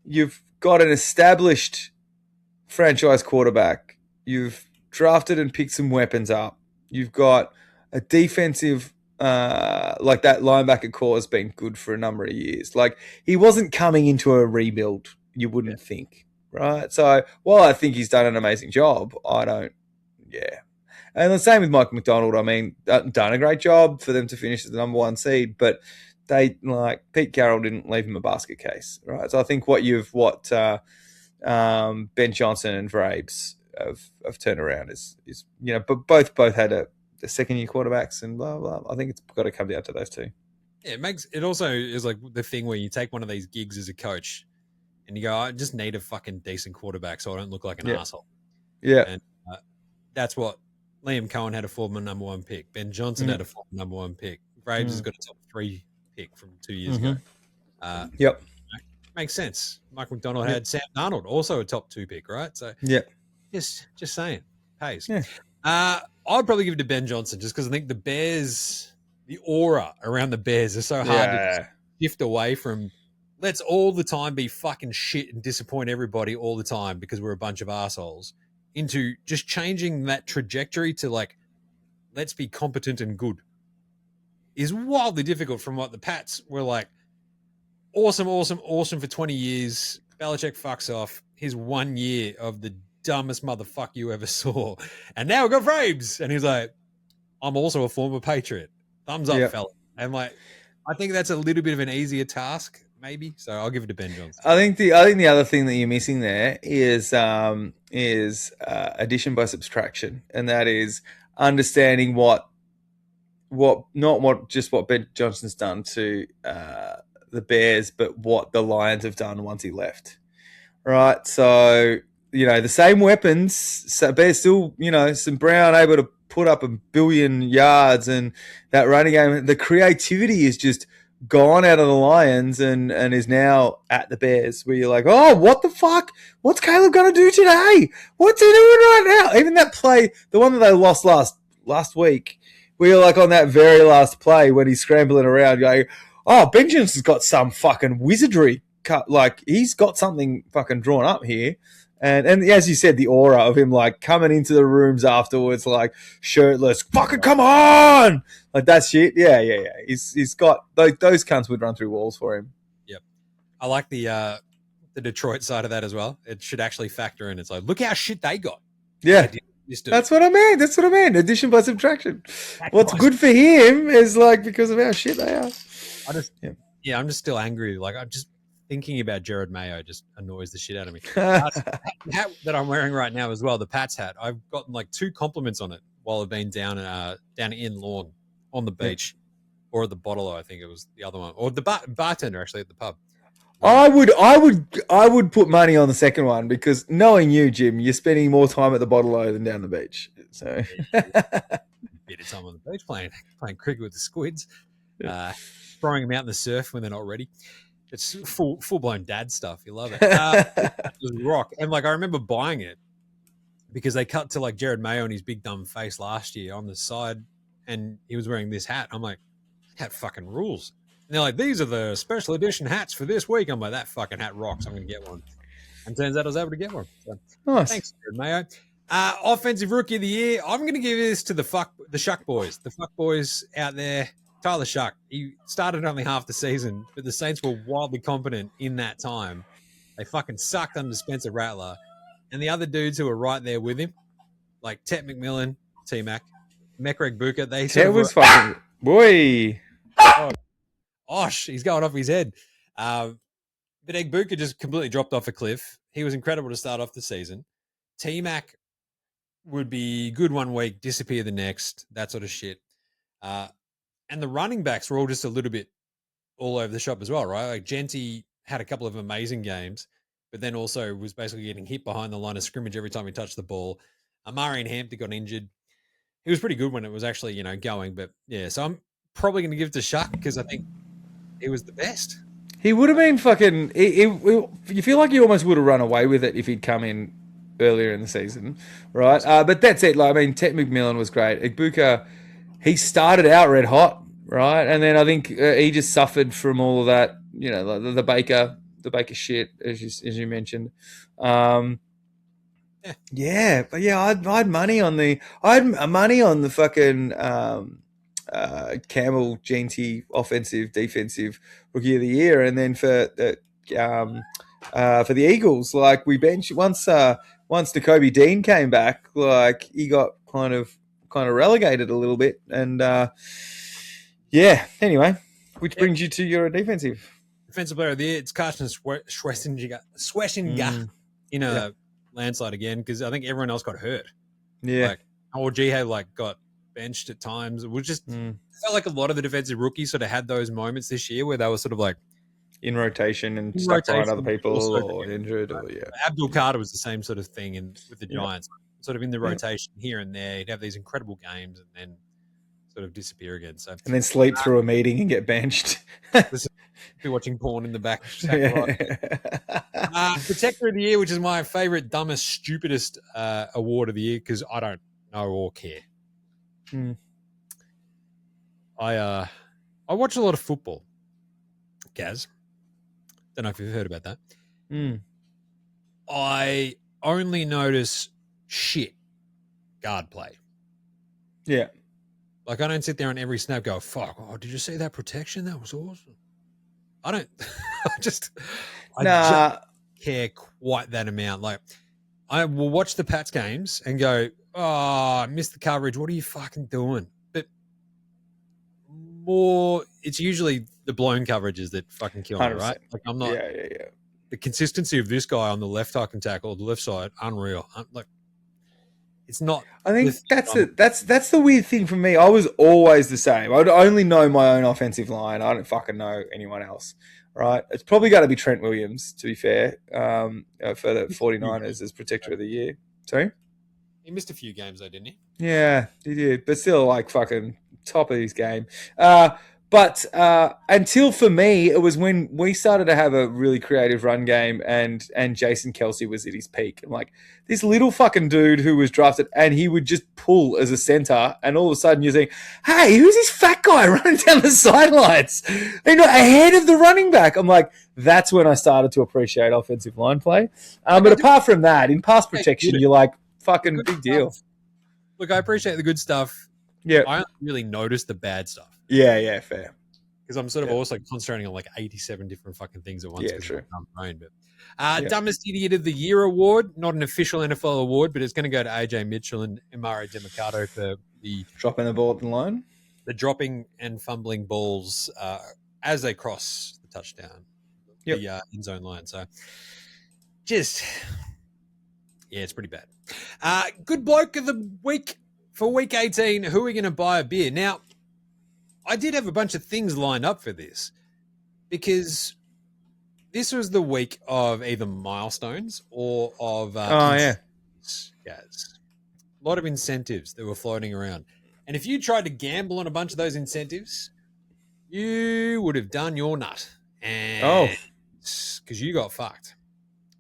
you've got an established franchise quarterback. You've drafted and picked some weapons up. You've got a defensive, like that linebacker core has been good for a number of years. Like, he wasn't coming into a rebuild, you wouldn't think, right? So while I think he's done an amazing job, I don't, yeah. And the same with Mike McDonald. I mean, done a great job for them to finish as the number 1 seed, but they, like, Pete Carroll didn't leave him a basket case, right? So I think what Ben Johnson and Vrabes have turned around is but both had a second year quarterbacks and blah blah. I think it's got to come down to those two. Yeah, it also is like the thing where you take one of these gigs as a coach and you go, I just need a fucking decent quarterback so I don't look like an asshole. Yeah, and that's what Liam Cohen had, a former number 1 pick. Ben Johnson had a former number 1 pick. Braves has got a top 3 pick from 2 years ago. Yep. Makes sense. Mike McDonald had Sam Darnold, also a top 2 pick, right? So just saying, pays. Yeah. I'd probably give it to Ben Johnson just because I think the aura around the Bears is so hard to shift away from. Let's all the time be fucking shit and disappoint everybody all the time because we're a bunch of assholes, into just changing that trajectory to, like, let's be competent and good, is wildly difficult from what the Pats were like. Awesome for 20 years. Belichick fucks off. His 1 year of the dumbest motherfucker you ever saw. And now we've got Vrabes. And he's like, I'm also a former Patriot. Thumbs up, fella. And, like, I think that's a little bit of an easier task, maybe. So I'll give it to Ben Johnson. I think the other thing that you're missing there is addition by subtraction. And that is understanding what Ben Johnson's done to the Bears, but what the Lions have done once he left. Right. So, the same weapons. So Bears still, some Brown able to put up 1 billion yards, and that running game, the creativity is just gone out of the Lions and is now at the Bears, where you're like, oh, what the fuck? What's Caleb going to do today? What's he doing right now? Even that play, the one that they lost last week, where you're like on that very last play when he's scrambling around going, oh, Ben Johnson's got some fucking wizardry cut. Like, he's got something fucking drawn up here. And as you said, the aura of him, like, coming into the rooms afterwards, like, shirtless, fucking come on! Like, that shit. Yeah. He's got, those cunts would run through walls for him. Yep. I like the Detroit side of that as well. It should actually factor in. It's like, look how shit they got. Yeah. That's what I mean. Addition by subtraction. What's good for him is, like, because of how shit they are. I'm just still angry. Like, I'm just thinking about Jared Mayo just annoys the shit out of me. The hat that I'm wearing right now as well, the Pats hat, I've gotten like 2 compliments on it while I've been down in Lawn on the beach, or at the Bottle, I think it was the other one, or the bartender actually at the pub. I would put money on the second one, because knowing you, Jim, you're spending more time at the Bottle than down the beach. So bit of time on the beach playing cricket with the squids. Throwing them out in the surf when they're not ready. It's full blown dad stuff. You love it. It was rock. And, like, I remember buying it because they cut to, like, Jared Mayo and his big dumb face last year on the side, and he was wearing this hat. I'm like, that hat fucking rules. And they're like, these are the special edition hats for this week. I'm like, that fucking hat rocks. I'm going to get one. And turns out I was able to get one. So, nice. Thanks, Jared Mayo. Offensive Rookie of the Year. I'm going to give this to the Shuck boys. The fuck boys out there. Tyler Shuck, he started only half the season, but the Saints were wildly competent in that time. They fucking sucked under Spencer Rattler. And the other dudes who were right there with him, like Tet McMillan, T-Mac, Mekreg Buka, they sort of was fucking... Boy! Osh, he's going off his head. But Egg Buka just completely dropped off a cliff. He was incredible to start off the season. T-Mac would be good one week, disappear the next, that sort of shit. And the running backs were all just a little bit all over the shop as well, right? Like, Genty had a couple of amazing games, but then also was basically getting hit behind the line of scrimmage every time he touched the ball. Amari and Hampton got injured. He was pretty good when it was actually, going. But, yeah, so I'm probably going to give it to Shuck because I think he was the best. He would have been fucking... you feel like he almost would have run away with it if he'd come in earlier in the season, right? But that's it. Like, I mean, Tet McMillan was great. Igbuka, he started out red hot, right? And then I think he just suffered from all of that, the Baker shit, as you mentioned. Yeah, but yeah, I had money on the fucking Campbell Jeanty offensive defensive rookie of the year, and then for the Eagles, like we benched once Nakobe Dean came back, like he got kind of relegated a little bit, and yeah. Anyway, which brings you to your defensive player of the year. It's Carson Schwessinga in a landslide again, because I think everyone else got hurt. Yeah. Like, or G like got benched at times. It was just felt like a lot of the defensive rookies sort of had those moments this year where they were sort of like in rotation and stuck behind other people or injured, or Abdul Carter was the same sort of thing with the Giants, sort of in the rotation here and there. He'd have these incredible games and then sort of disappear again. So and then sleep through a meeting and get benched. Be watching porn in the back. Protector of the year, which is my favorite, dumbest, stupidest award of the year, because I don't know or care. I watch a lot of football, Gaz. Don't know if you've heard about that. I only notice shit guard play. Yeah. Like, I don't sit there on every snap go, fuck, oh, did you see that protection? That was awesome. I don't I just care quite that amount. Like, I will watch the Pats games and go, oh, I missed the coverage. What are you fucking doing? But more, it's usually the blown coverages that fucking kill me, right? Like, I'm not. Yeah. The consistency of this guy on the left tuck and tackle, the left side, unreal. Like, it's not. I think that's the weird thing for me. I was always the same. I'd only know my own offensive line. I don't fucking know anyone else. Right? It's probably going to be Trent Williams, to be fair, for the 49ers as protector of the year. Sorry? He missed a few games though, didn't he? Yeah, he did. But still, like, fucking top of his game. But until, for me, it was when we started to have a really creative run game and Jason Kelce was at his peak. And like, this little fucking dude who was drafted, and he would just pull as a center, and all of a sudden you're saying, hey, who's this fat guy running down the sidelines? You know, ahead of the running back. I'm like, that's when I started to appreciate offensive line play. But apart from that, in pass protection, you're like, fucking big deal. Look, I appreciate the good stuff. Yeah. I don't really notice the bad stuff. Yeah, fair. Because I'm sort of also concentrating on like 87 different fucking things at once. Yeah, true. But Dumbest Idiot of the Year award, not an official NFL award, but it's going to go to AJ Mitchell and Emaro Demercado for the dropping the ball at the line, the dropping and fumbling balls as they cross the touchdown, the end zone line. So just, yeah, it's pretty bad. Good bloke of the week for week 18. Who are we going to buy a beer? Now, I did have a bunch of things lined up for this because this was the week of either milestones or of Guys. A lot of incentives that were floating around. And if you tried to gamble on a bunch of those incentives, you would have done your nut. And because you got fucked.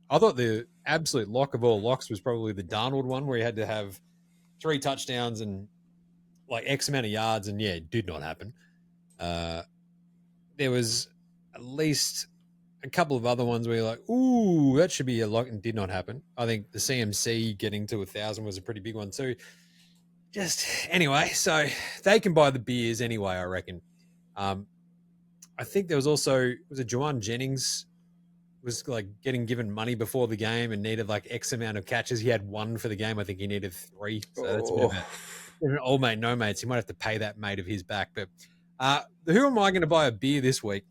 I thought the absolute lock of all locks was probably the Darnold one, where he had to have 3 touchdowns and like X amount of yards, and it did not happen. There was at least a couple of other ones where you're like, ooh, that should be a lock, and did not happen. I think the CMC getting to 1,000 was a pretty big one too. Just anyway, so they can buy the beers anyway, I reckon. I think there was also, was it Juwan Jennings was like getting given money before the game and needed like X amount of catches. He had 1 for the game. I think he needed 3. So that's a bit of an old mate, no mates. He might have to pay that mate of his back. But who am I going to buy a beer this week?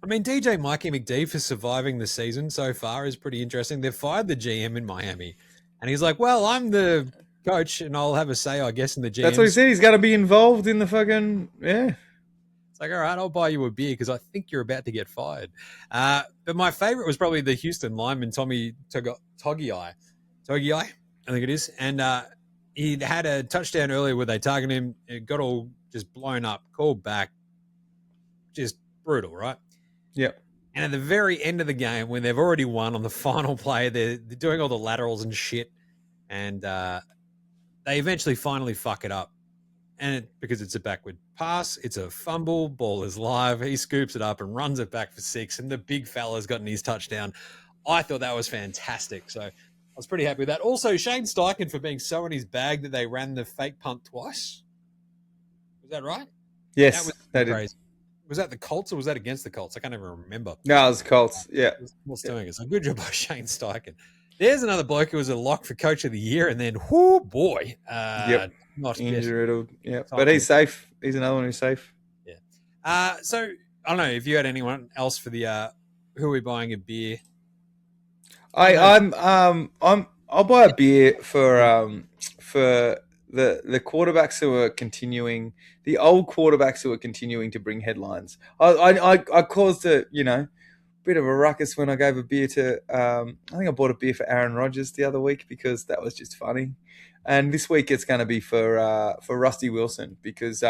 I mean, DJ Mikey McD for surviving the season so far is pretty interesting. They've fired the GM in Miami. And he's like, well, I'm the coach and I'll have a say, I guess, in the GM. That's what he said. He's got to be involved in the fucking, It's like, all right, I'll buy you a beer because I think you're about to get fired. But my favorite was probably the Houston lineman, Tommy Togiai, I think it is. And he had a touchdown earlier where they targeted him. It got all just blown up, called back. Just brutal, right? Yep. And at the very end of the game, when they've already won on the final play, they're doing all the laterals and shit. And they eventually finally fuck it up. And because it's a backward pass, it's a fumble, ball is live. He scoops it up and runs it back for 6. And the big fella's gotten his touchdown. I thought that was fantastic. So was pretty happy with that. Also, Shane Steichen for being so in his bag that they ran the fake punt twice. Was that right? Yes, that was they crazy. did. Was that the Colts or was that against the Colts? I can't even remember. No, it was Colts. Yeah. What's doing it? So good job by Shane Steichen. There's another bloke who was a lock for Coach of the Year, and then, whoo boy, Yep. not Injured. Yeah, but he's safe. He's another one who's safe. Yeah. So I don't know if you had anyone else for the who are we buying a beer? I'll buy a beer for the quarterbacks who are continuing, the old quarterbacks who are continuing to bring headlines. I caused a bit of a ruckus when I gave a beer to I think I bought a beer for Aaron Rodgers the other week because that was just funny, and this week it's going to be for Rusty Wilson because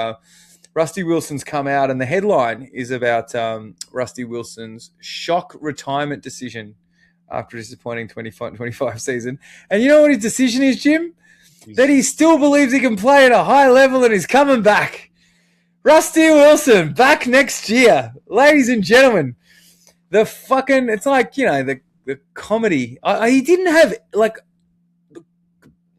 Rusty Wilson's come out and the headline is about Rusty Wilson's shock retirement decision after a disappointing 25 season. And you know what his decision is, Jim? That he still believes he can play at a high level and he's coming back. Rusty Wilson, back next year. Ladies and gentlemen, it's like, the comedy. He didn't have, like,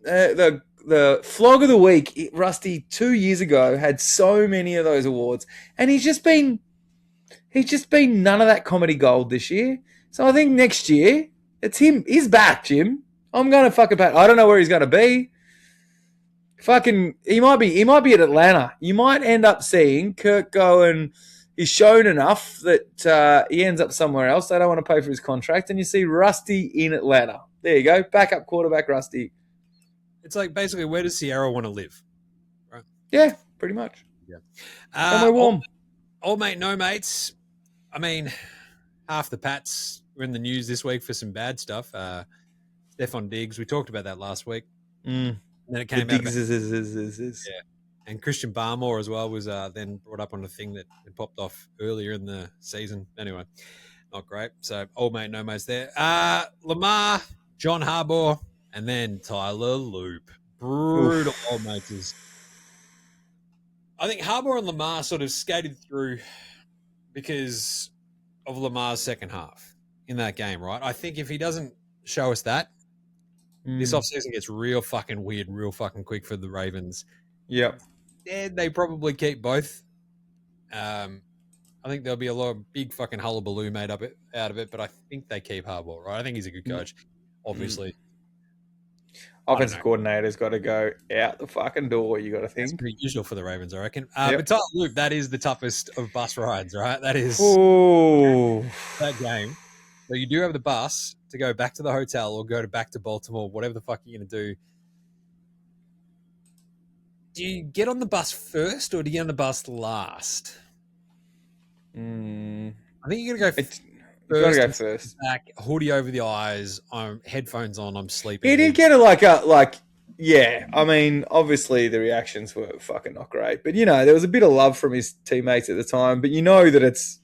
the flog of the week, Rusty, 2 years ago, had so many of those awards. And he's just been none of that comedy gold this year. So I think next year, it's him. He's back, Jim. I'm going to fucking back. I don't know where he's going to be. He might be at Atlanta. You might end up seeing Kirk go and he's shown enough that he ends up somewhere else. They don't want to pay for his contract. And you see Rusty in Atlanta. There you go. Backup quarterback Rusty. It's like basically where does Sierra want to live? Right? Yeah, pretty much. Yeah. Somewhere warm. Old mate, no mates. I mean, half the Pats were in the news this week for some bad stuff. Stephon Diggs, we talked about that last week. And then it came out. Yeah. And Christian Barmore as well was then brought up on a thing that had popped off earlier in the season. Anyway, not great. So old mate, no mates there. Lamar, John Harbaugh, and then Tyler Loop. Brutal old mates. I think Harbaugh and Lamar sort of skated through because of Lamar's second half in that game, right? I think if he doesn't show us that, this offseason gets real fucking weird, real fucking quick for the Ravens. Yep. And they probably keep both. I think there'll be a lot of big fucking hullabaloo made up out of it, but I think they keep Harbaugh, right? I think he's a good coach, obviously. Offensive coordinator's got to go out the fucking door, you got to think. That's pretty usual for the Ravens, I reckon. But Tyler Loop, that is the toughest of bus rides, right? That is that game. So you do have the bus to go back to the hotel or go back to Baltimore, whatever the fuck you're going to do. Do you get on the bus first or do you get on the bus last? I think you're going to go first. You got to go first. Back, hoodie over the eyes, headphones on, I'm sleeping. He did get yeah. I mean, obviously the reactions were fucking not great. But, there was a bit of love from his teammates at the time. But you know that it's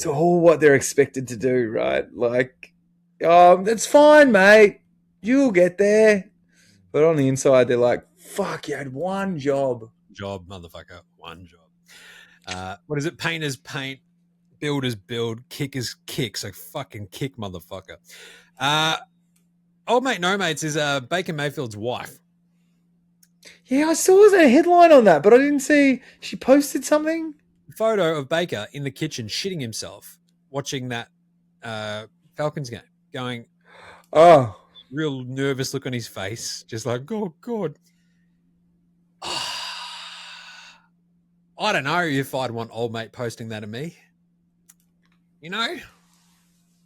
all what they're expected to do, right? Like, that's fine, mate. You'll get there. But on the inside, they're like, fuck, you had one job. Job, motherfucker. One job. What is it? Painters paint, builders build, kickers kick. So fucking kick, motherfucker. Old mate, no mates is Baker Mayfield's wife. Yeah, I saw a headline on that, but I didn't see she posted something. Photo of Baker in the kitchen shitting himself watching that Falcons game, going, real nervous look on his face, just like, oh, God. I don't know if I'd want old mate posting that of me.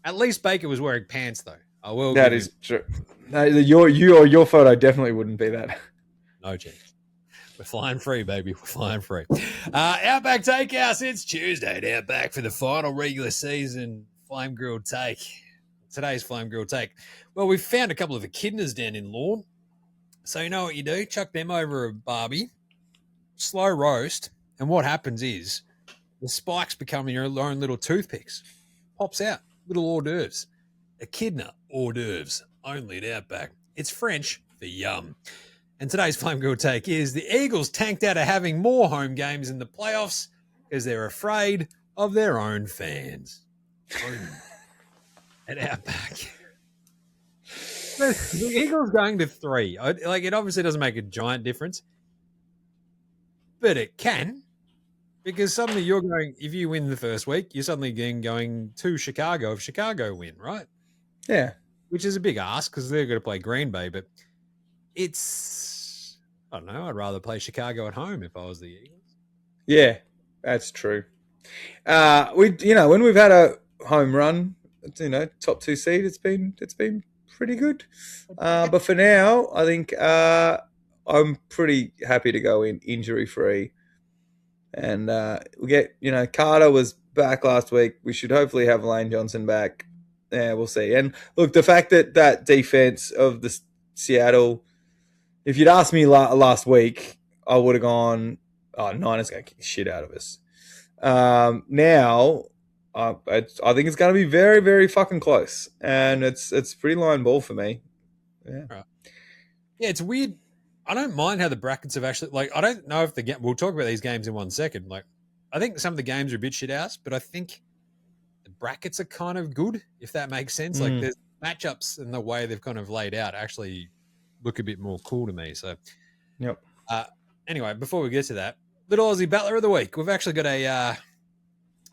At least Baker was wearing pants, though. I will. That is true. No, your photo definitely wouldn't be that. No chance. We're flying free, baby. We're flying free. Outback Takehouse. It's Tuesday at Outback for the final regular season Flame Grilled Take. Today's Flame Grilled Take. Well, we found a couple of echidnas down in Lorne. So you know what you do? Chuck them over a barbie, slow roast, and what happens is the spikes become your own little toothpicks. Pops out. Little hors d'oeuvres. Echidna hors d'oeuvres. Only at Outback. It's French for yum. And today's Flame Grilled Take is the Eagles tanked out of having more home games in the playoffs because they're afraid of their own fans. At Outback. The Eagles going to 3. Like, it obviously doesn't make a giant difference, but it can, because suddenly you're going. If you win the first week, you're suddenly then going to Chicago if Chicago win, right? Yeah. Which is a big ask because they're going to play Green Bay, but I don't know. I'd rather play Chicago at home if I was the Eagles. Yeah, that's true. When we've had a home run, top 2 seed, it's been pretty good. But for now, I think I'm pretty happy to go in injury free, and we get Carter was back last week. We should hopefully have Lane Johnson back. Yeah, we'll see. And look, the fact that defense of the Seattle, if you'd asked me last week, I would have gone, oh, Niners going to kick the shit out of us. Now, I think it's going to be very, very fucking close. And it's pretty line ball for me. Yeah. Right. Yeah, it's weird. I don't mind how the brackets have actually, like, I don't know if we'll talk about these games in 1 second. Like, I think some of the games are a bit shit house, but I think the brackets are kind of good, if that makes sense. Like, there's matchups and the way they've kind of laid out actually look a bit more cool to me. So, yep. Anyway, before we get to that, little Aussie battler of the week. We've actually got a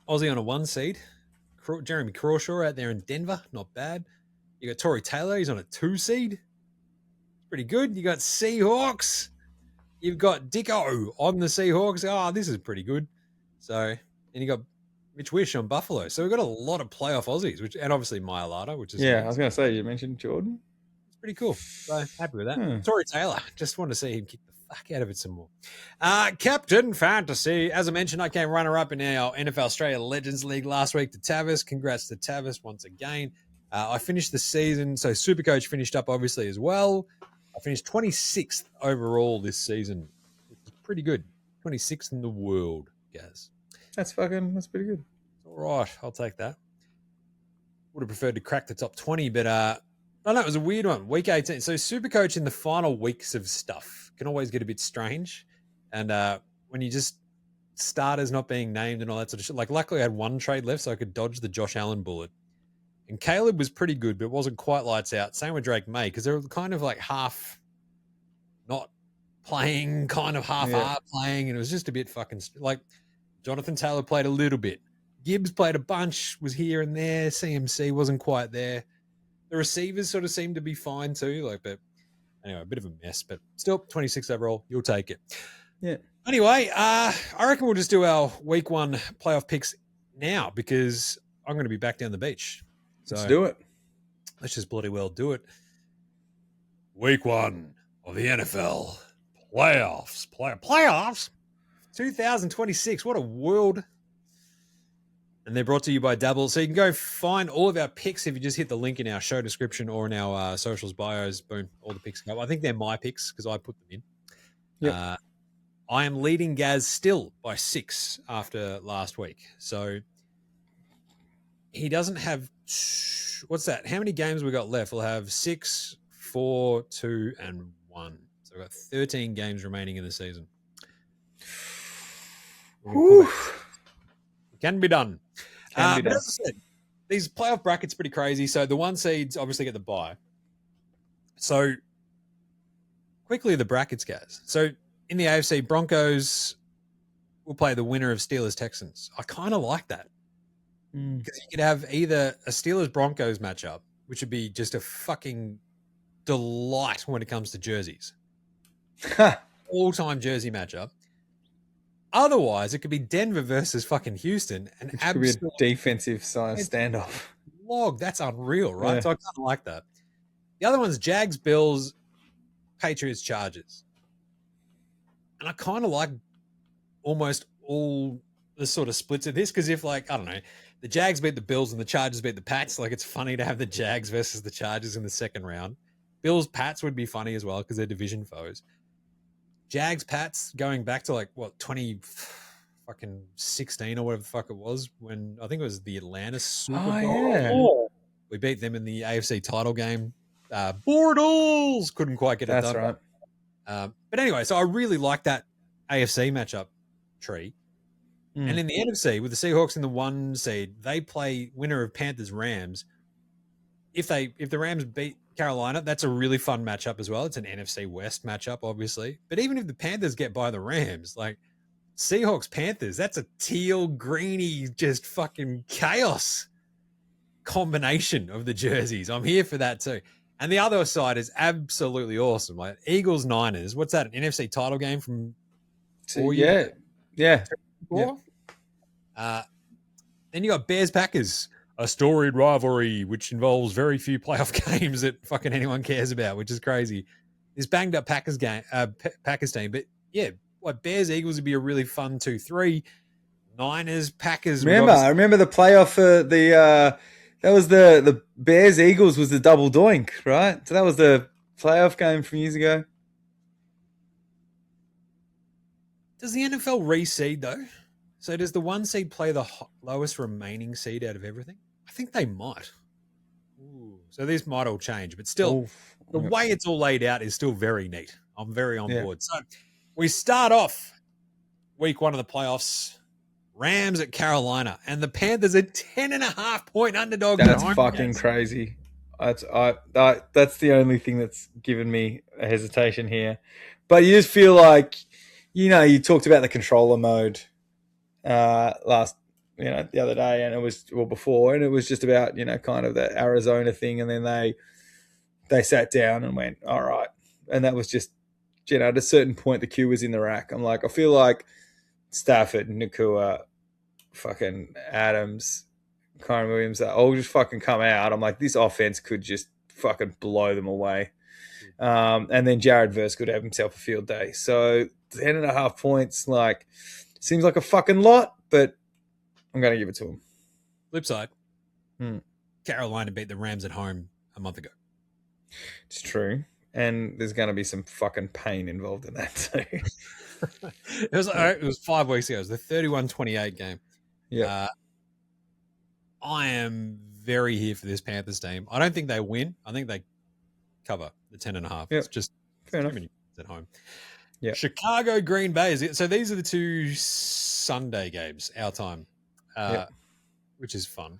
Aussie on a 1 seed. Jeremy Crawshaw out there in Denver. Not bad. You got Tory Taylor. He's on a 2 seed. Pretty good. You got Seahawks. You've got Dicko on the Seahawks. Oh, this is pretty good. So, and you got Mitch Wish on Buffalo. So we've got a lot of playoff Aussies, and obviously Mailata, which is nice. I was going to say, you mentioned Jordan. It's pretty cool. So happy with that. Tory Taylor. Just want to see him kick the fuck out of it some more. Captain Fantasy. As I mentioned, I came runner-up in our NFL Straya Legends League last week to Tavis. Congrats to Tavis once again. I finished the season, so Supercoach finished up obviously as well. I finished 26th overall this season, which is pretty good. 26th in the world, Gaz. That's pretty good. All right, I'll take that. Would have preferred to crack the top 20, but I don't know, it was a weird one. Week 18. So Supercoach in the final weeks of stuff can always get a bit strange. And when you just starters not being named and all that sort of shit. Like, luckily I had 1 trade left, so I could dodge the Josh Allen bullet. And Caleb was pretty good, but it wasn't quite lights out. Same with Drake May, because they were kind of like half not playing, kind of half playing, and it was just a bit fucking like Jonathan Taylor played a little bit. Gibbs played a bunch, was here and there. CMC wasn't quite there. The receivers sort of seemed to be fine too. But anyway, a bit of a mess, but still 26 overall. You'll take it. Yeah. Anyway, I reckon we'll just do our week 1 playoff picks now, because I'm going to be back down the beach. So let's do it. Let's just bloody well do it. Week 1 of the NFL playoffs. Playoffs? 2026. What a world. And they're brought to you by Dabble. So you can go find all of our picks if you just hit the link in our show description or in our socials bios. Boom, all the picks go. I think they're my picks because I put them in. Yep. I am leading Gaz still by 6 after last week. So he doesn't have, what's that? How many games we got left? We'll have 6, 4, 2, and 1. So we've got 13 games remaining in the season. It can be done. But as I said, these playoff brackets are pretty crazy. So the 1 seeds obviously get the bye. So quickly the brackets, guys. So in the AFC, Broncos will play the winner of Steelers-Texans. I kind of like that. Because you could have either a Steelers-Broncos matchup, which would be just a fucking delight when it comes to jerseys. All-time jersey matchup. Otherwise, it could be Denver versus fucking Houston. And it could be a defensive size standoff. Log, that's unreal, right? Yeah. So I kind of like that. The other one's Jags, Bills, Patriots, Chargers. And I kind of like almost all the sort of splits of this, because if, like, I don't know, the Jags beat the Bills and the Chargers beat the Pats, like, it's funny to have the Jags versus the Chargers in the second round. Bills, Pats would be funny as well because they're division foes. Jags, Pats, going back to, like, what, 2016 or whatever the fuck it was, when I think it was the Atlanta Super Bowl. Yeah. We beat them in the AFC title game. Bortles couldn't quite get it done. That's right. But anyway, so I really like that AFC matchup tree. And in the NFC, with the Seahawks in the 1 seed, they play winner of Panthers Rams. If the Rams beat Carolina, that's a really fun matchup as well. It's an NFC West matchup, obviously. But even if the Panthers get by the Rams, like Seahawks Panthers, that's a teal greeny just fucking chaos combination of the jerseys. I'm here for that too. And the other side is absolutely awesome. Like Eagles Niners. What's that? An NFC title game from 4 years? Yeah. Then you got Bears Packers, a storied rivalry which involves very few playoff games that fucking anyone cares about, which is crazy. This banged up Packers game, Packers team, but yeah, what Bears Eagles would be a really fun 2-3. Niners Packers. I remember the playoff for the that was the Bears Eagles was the double doink, right? So that was the playoff game from years ago. Does the NFL reseed though? So does the 1 seed play the lowest remaining seed out of everything? I think they might. Ooh. So this might all change, but still, the way it's all laid out is still very neat. I'm very on board. So we start off week 1 of the playoffs. Rams at Carolina, and the Panthers are 10.5-point underdog. That's fucking crazy. That's the only thing that's given me a hesitation here. But you just feel like, you talked about the controller mode the other day, and it was before, and it was just about kind of the Arizona thing, and then they sat down and went, all right, and that was just at a certain point the cue was in the rack. I'm like, I feel like Stafford, Nakua, fucking Adams, Kyron Williams, all just fucking come out. I'm like, this offense could just fucking blow them away. And then Jared Verse could have himself a field day. So 10.5 points, seems like a fucking lot, but I'm going to give it to him. Flip side, Carolina beat the Rams at home a month ago. It's true. And there's going to be some fucking pain involved in that too. It was 5 weeks ago. It was the 31-28 game. Yeah. I am very here for this Panthers team. I don't think they win. I think they cover the 10.5. Yep. It's just too many at home. Yeah. Chicago, Green Bay. So these are the 2 Sunday games, our time, which is fun.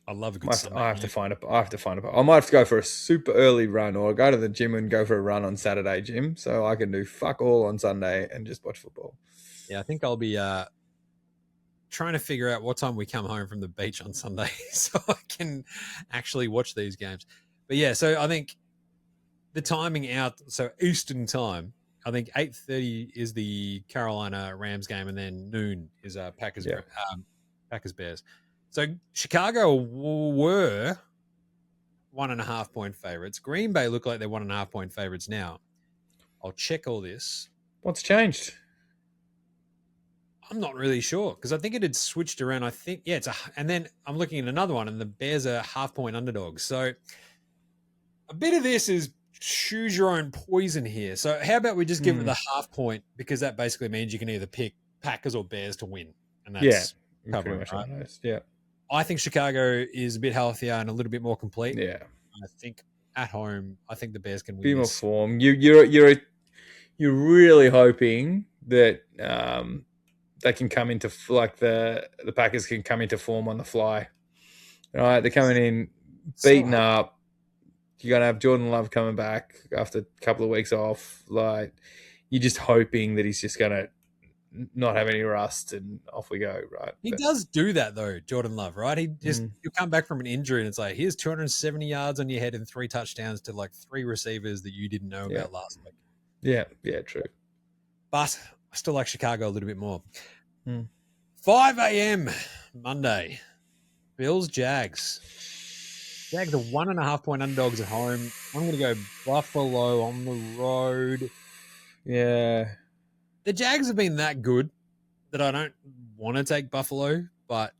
I love a good Sunday. I have to find I might have to go for a super early run, or go to the gym and go for a run on Saturday, Jim, so I can do fuck all on Sunday and just watch football. Yeah, I think I'll be trying to figure out what time we come home from the beach on Sunday so I can actually watch these games. But yeah, so I think the timing out, so Eastern time, I think 8:30 is the Carolina Rams game, and then noon is Packers Bears. So Chicago were 1.5-point favorites. Green Bay look like they're 1.5-point favorites now. I'll check all this. What's changed? I'm not really sure, because I think it had switched around. I think, and then I'm looking at another one, and the Bears are 0.5-point underdogs. So a bit of this is choose your own poison here. So how about we just give it the 0.5 point, because that basically means you can either pick Packers or Bears to win, and that's covering, right? Yeah. I think Chicago is a bit healthier and a little bit more complete. Yeah. I think at home, I think the Bears can win. Be more form. You're really hoping that they can come into the Packers can come into form on the fly. All right, they're coming in beaten up. You're gonna have Jordan Love coming back after a couple of weeks off. You're just hoping that he's just gonna not have any rust and off we go, right? He does do that though, Jordan Love, right? He just you come back from an injury and it's like, here's 270 yards on your head and 3 touchdowns to 3 receivers that you didn't know about last week. Yeah, true. But I still like Chicago a little bit more. 5 a.m. Monday, Bills Jags. Jags are 1.5-point underdogs at home. I'm going to go Buffalo on the road. Yeah. The Jags have been that good that I don't want to take Buffalo, but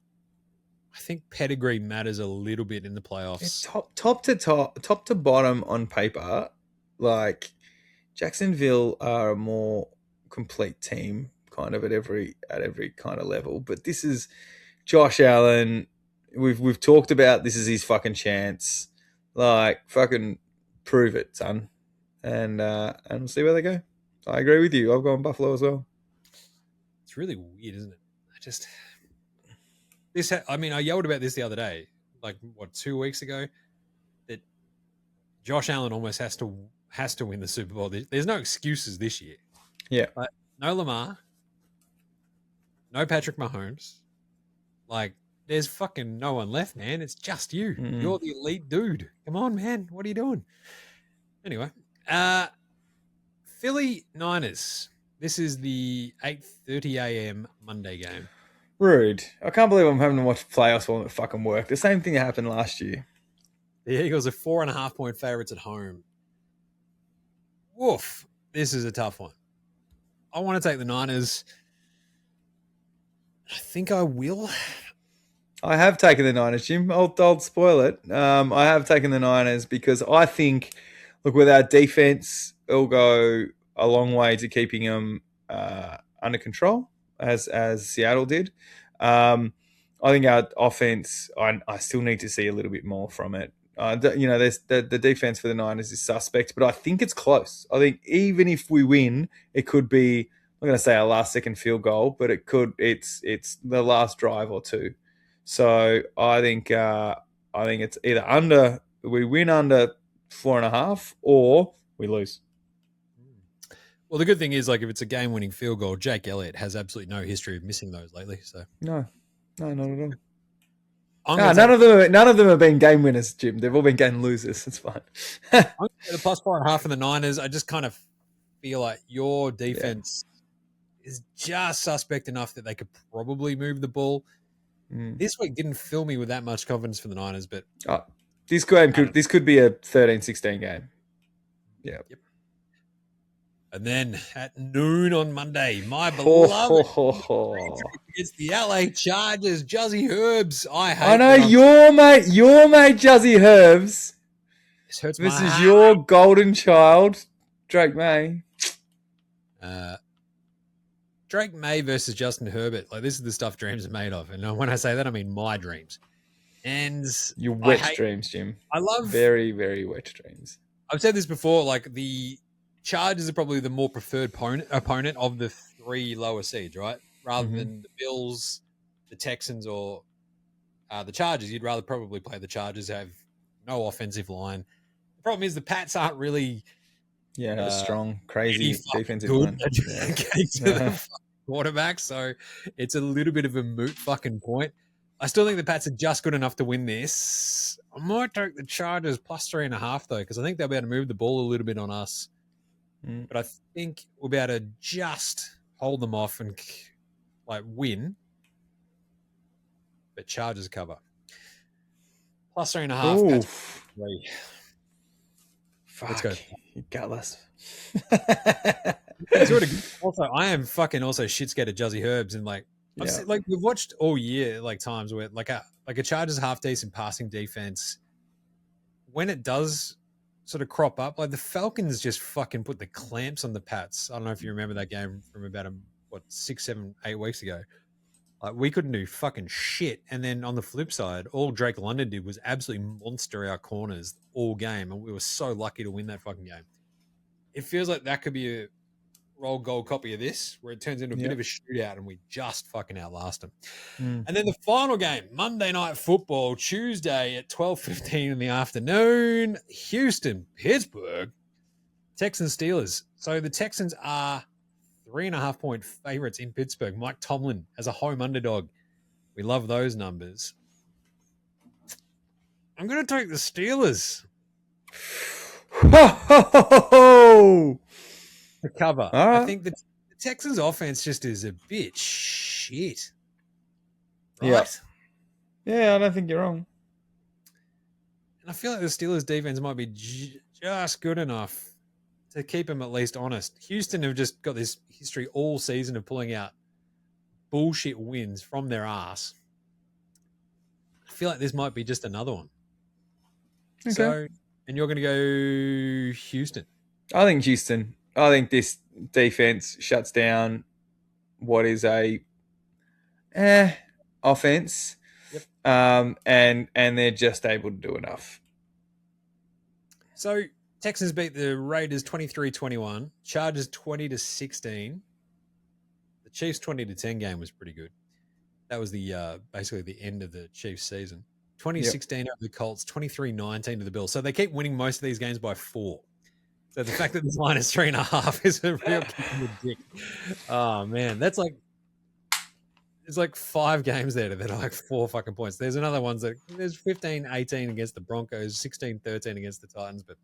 I think pedigree matters a little bit in the playoffs. Top to bottom on paper, Jacksonville are a more complete team, kind of at every kind of level. But this is Josh Allen. We've talked about this is his fucking chance. Fucking prove it, son. And we'll see where they go. I agree with you. I've gone Buffalo as well. It's really weird, isn't it? I yelled about this the other day, 2 weeks ago, that Josh Allen almost has to win the Super Bowl. There's no excuses this year. Yeah. But no Lamar, no Patrick Mahomes. Like, there's fucking no one left, man. It's just you. You're the elite dude. Come on, man. What are you doing? Anyway, Philly Niners. This is the 8:30 a.m. Monday game. Rude. I can't believe I'm having to watch playoffs while it fucking work. The same thing that happened last year. The Eagles are 4.5-point favorites at home. Woof. This is a tough one. I want to take the Niners. I think I will. I have taken the Niners, Jim. I'll spoil it. I have taken the Niners because I think, look, with our defense, it'll go a long way to keeping them under control, as Seattle did. I think our offense, I still need to see a little bit more from it. There's the defense for the Niners is suspect, but I think it's close. I think even if we win, it could be, I'm going to say our last second field goal, but it's the last drive or two. So I think it's either we win under 4.5 or we lose. Well, the good thing is, like, if it's a game-winning field goal, Jake Elliott has absolutely no history of missing those lately. So no, not at all. None of them have been game winners, Jim. They've all been game losers. It's fine. I'm going to the plus 4.5 for the Niners. I just kind of feel like your defense is just suspect enough that they could probably move the ball. This week didn't fill me with that much confidence for the Niners, but this could be a 13-16 game. Yeah. Yep. And then at noon on Monday, my beloved against the LA Chargers, Juzzy Herbs. I know your mate Juzzy Herbs. This is your golden child, Drake May. Drake May versus Justin Herbert. Like, this is the stuff dreams are made of. And when I say that, I mean my dreams. And your wet dreams, Jim. I love very, very wet dreams. I've said this before, like, the Chargers are probably the more preferred opponent of the three lower seeds, right? Rather than the Bills, the Texans, or the Chargers. You'd rather probably play the Chargers, who have no offensive line. The problem is the Pats aren't really a strong, crazy defensive line against the quarterback, so it's a little bit of a moot fucking point. I still think the Pats are just good enough to win this. I might take the Chargers plus 3.5 though, because I think they'll be able to move the ball a little bit on us. But I think we'll be able to just hold them off and win. But Chargers cover. Plus 3.5. Three. Fuck. Let's go. You gutless. Also, I am fucking also shit scared of Juzzy Herbs, and I've seen, we've watched all year times where a Chargers half decent passing defense, when it does sort of crop up, the Falcons just fucking put the clamps on the Pats. I don't know if you remember that game from about 6, 7, 8 weeks ago. We couldn't do fucking shit. And then on the flip side, all Drake London did was absolutely monster our corners all game. And we were so lucky to win that fucking game. It feels like that could be a roll gold copy of this, where it turns into a bit of a shootout and we just fucking outlast them. And then the final game, Monday Night Football, Tuesday at 12:15 in the afternoon, Houston, Pittsburgh, Texans, Steelers. So the Texans are 3.5-point favorites in Pittsburgh. Mike Tomlin as a home underdog. We love those numbers. I'm going to take the Steelers. To cover. I think the Texans offense just is a bit shit. Right? Yeah, I don't think you're wrong. And I feel like the Steelers defense might be just good enough to keep them at least honest. Houston have just got this history all season of pulling out bullshit wins from their ass. I feel like this might be just another one. Okay. So, and you're going to go Houston. I think Houston. I think this defense shuts down what is a offense, and they're just able to do enough. So Texans beat the Raiders 23-21, Chargers 20-16. The Chiefs 20-10 game was pretty good. That was the basically the end of the Chiefs season. 2016 over the Colts, 23-19 to the Bills. So they keep winning most of these games by 4. So the fact that this line is 3.5 is a real kick in the dick. Oh man, that's like there's like 5 games there that are like 4 fucking points. There's another ones that there's 15-18 against the Broncos, 16-13 against the Titans, but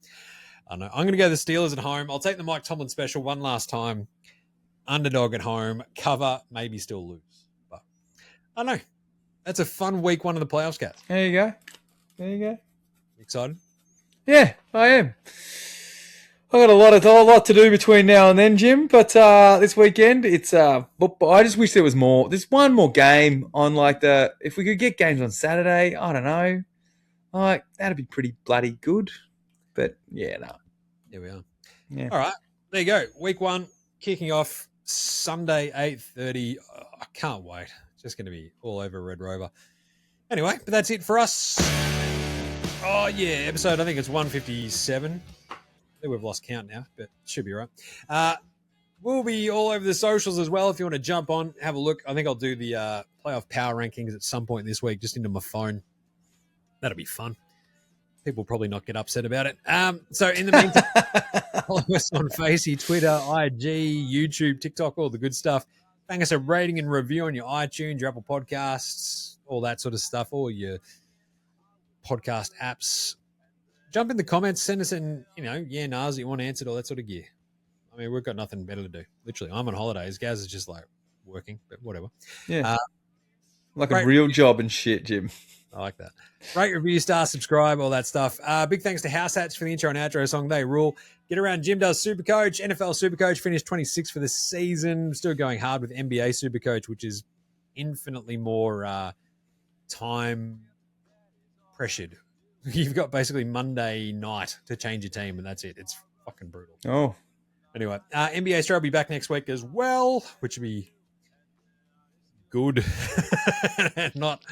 I don't know. I'm going to go the Steelers at home. I'll take the Mike Tomlin special one last time. Underdog at home, cover, maybe still lose, but I don't know. That's a fun week 1 of the playoffs, guys. There you go. There you go. Excited? Yeah, I am. I got a lot to do between now and then, Jim. But this weekend, it's football. I just wish there was more. There's one more game on if we could get games on Saturday. I don't know. Like that'd be pretty bloody good. But yeah, no. Here we are. Yeah. All right, there you go. Week 1 kicking off Sunday 8:30. Oh, I can't wait. It's just going to be all over Red Rover. Anyway, but that's it for us. Oh yeah, episode. I think it's 157. We've lost count now, but it should be right. We'll be all over the socials as well if you want to jump on, have a look. I think I'll do the playoff power rankings at some point this week just into my phone. That'll be fun. People will probably not get upset about it. So in the meantime, follow us on Facey, Twitter, IG, YouTube, TikTok, all the good stuff. Bang us a rating and review on your iTunes, your Apple Podcasts, all that sort of stuff, all your podcast apps. Jump in the comments, send us in, nahs that you want answered, all that sort of gear. I mean, we've got nothing better to do. Literally, I'm on holidays. Gaz is just like working, but whatever. Yeah. Like a real job and shit, Jim. I like that. Rate, review, star, subscribe, all that stuff. Big thanks to House Hats for the intro and outro song. They rule. Get around. Jim does Supercoach. NFL Supercoach finished 26th for the season. Still going hard with NBA Supercoach, which is infinitely more time pressured. You've got basically Monday night to change your team, and that's it. It's fucking brutal. Oh. Anyway, NBA Straya will be back next week as well, which will be good. Not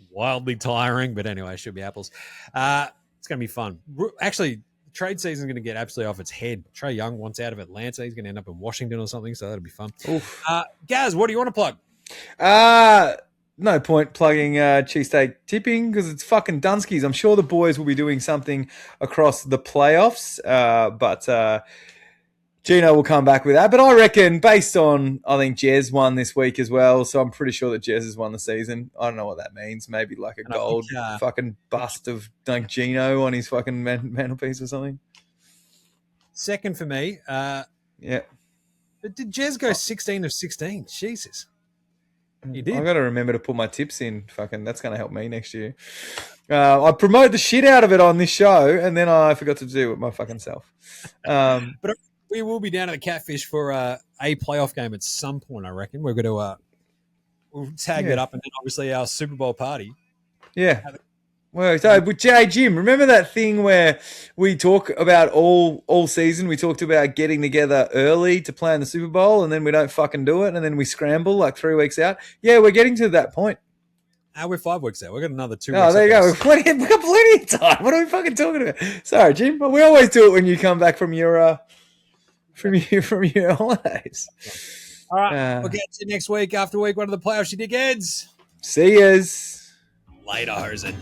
wildly tiring, but anyway, should be apples. It's going to be fun. Actually, the trade season is going to get absolutely off its head. Trey Young wants out of Atlanta. He's going to end up in Washington or something, so that'll be fun. Gaz, what do you want to plug? No point plugging cheesesteak tipping because it's fucking Dunskies. I'm sure the boys will be doing something across the playoffs, but Gino will come back with that. But I reckon, based on, I think Jez won this week as well, so I'm pretty sure that Jez has won the season. I don't know what that means. Maybe like a gold fucking bust of Gino on his fucking mantelpiece or something. Second for me. Yeah. But did Jez go 16 of 16? Jesus. He did. I've got to remember to put my tips in. Fucking, that's going to help me next year. I promote the shit out of it on this show, and then I forgot to do it my fucking self. But we will be down at the Catfish for a playoff game at some point, I reckon. We're going to we'll tag that up, and then obviously our Super Bowl party. Yeah. Well, so with Jim, remember that thing where we talk about all season? We talked about getting together early to plan the Super Bowl, and then we don't fucking do it, and then we scramble like 3 weeks out. Yeah, we're getting to that point. We're 5 weeks out. We've got another 2 weeks. Oh, there you go. We've got plenty of time. What are we fucking talking about? Sorry, Jim, but we always do it when you come back from your holidays. All right, we'll get to you next week after week 1 of the playoffs, you dickheads. See yous. Later, Hosen.